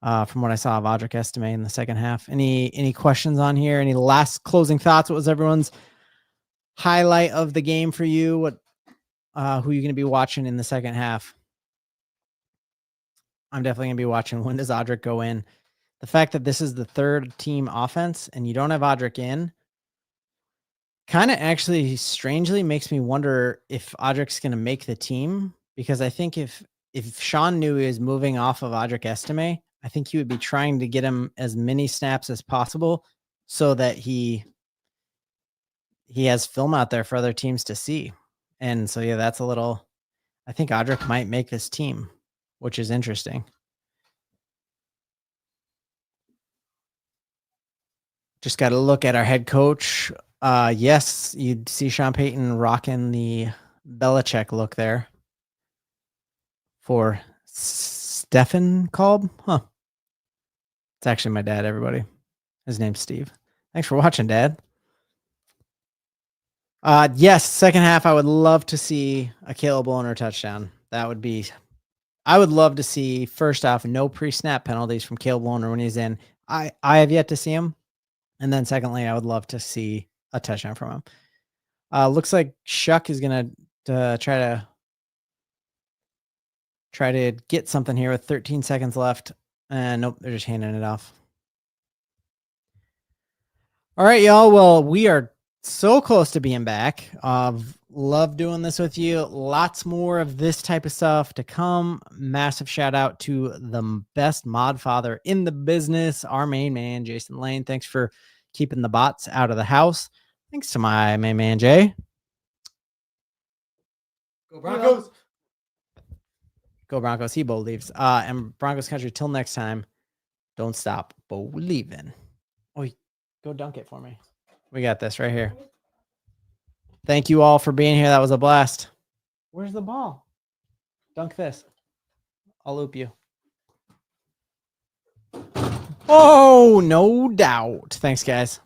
from what I saw of Audric Estime in the second half. Any questions on here? Any last closing thoughts? What was everyone's highlight of the game for you? What who are you going to be watching in the second half? I'm definitely going to be watching when does Audric go in. The fact that this is the 3rd team offense and you don't have Audric in kind of actually strangely makes me wonder if Audric's going to make the team, because I think if Sean knew he was moving off of Audric Estime, I think he would be trying to get him as many snaps as possible so that he has film out there for other teams to see. And so, yeah, that's a little, I think Audric might make this team, which is interesting. Just got to look at our head coach. Yes, you'd see Sean Payton rocking the Belichick look there for Stefan Kolb. Huh. It's actually my dad, everybody. His name's Steve. Thanks for watching, Dad. Yes, second half, I would love to see a Caleb Lohner touchdown. That would be, I would love to see, first off, no pre-snap penalties from Caleb Lohner when he's in. I have yet to see him. And then secondly, I would love to see a touchdown from him. Looks like Shuck is going to try to get something here with 13 seconds left. And nope, they're just handing it off. All right, y'all. Well, we are so close to being back. Love doing this with you. Lots more of this type of stuff to come. Massive shout out to the best mod father in the business, our main man, Jason Lane. Thanks for keeping the bots out of the house. Thanks to my main man, Jay. Go Broncos. Go Broncos. He believes. And Broncos country, till next time, don't stop believing. Oh, go dunk it for me. We got this right here. Thank you all for being here. That was a blast. Where's the ball? Dunk this. I'll loop you. Oh, no doubt. Thanks, guys.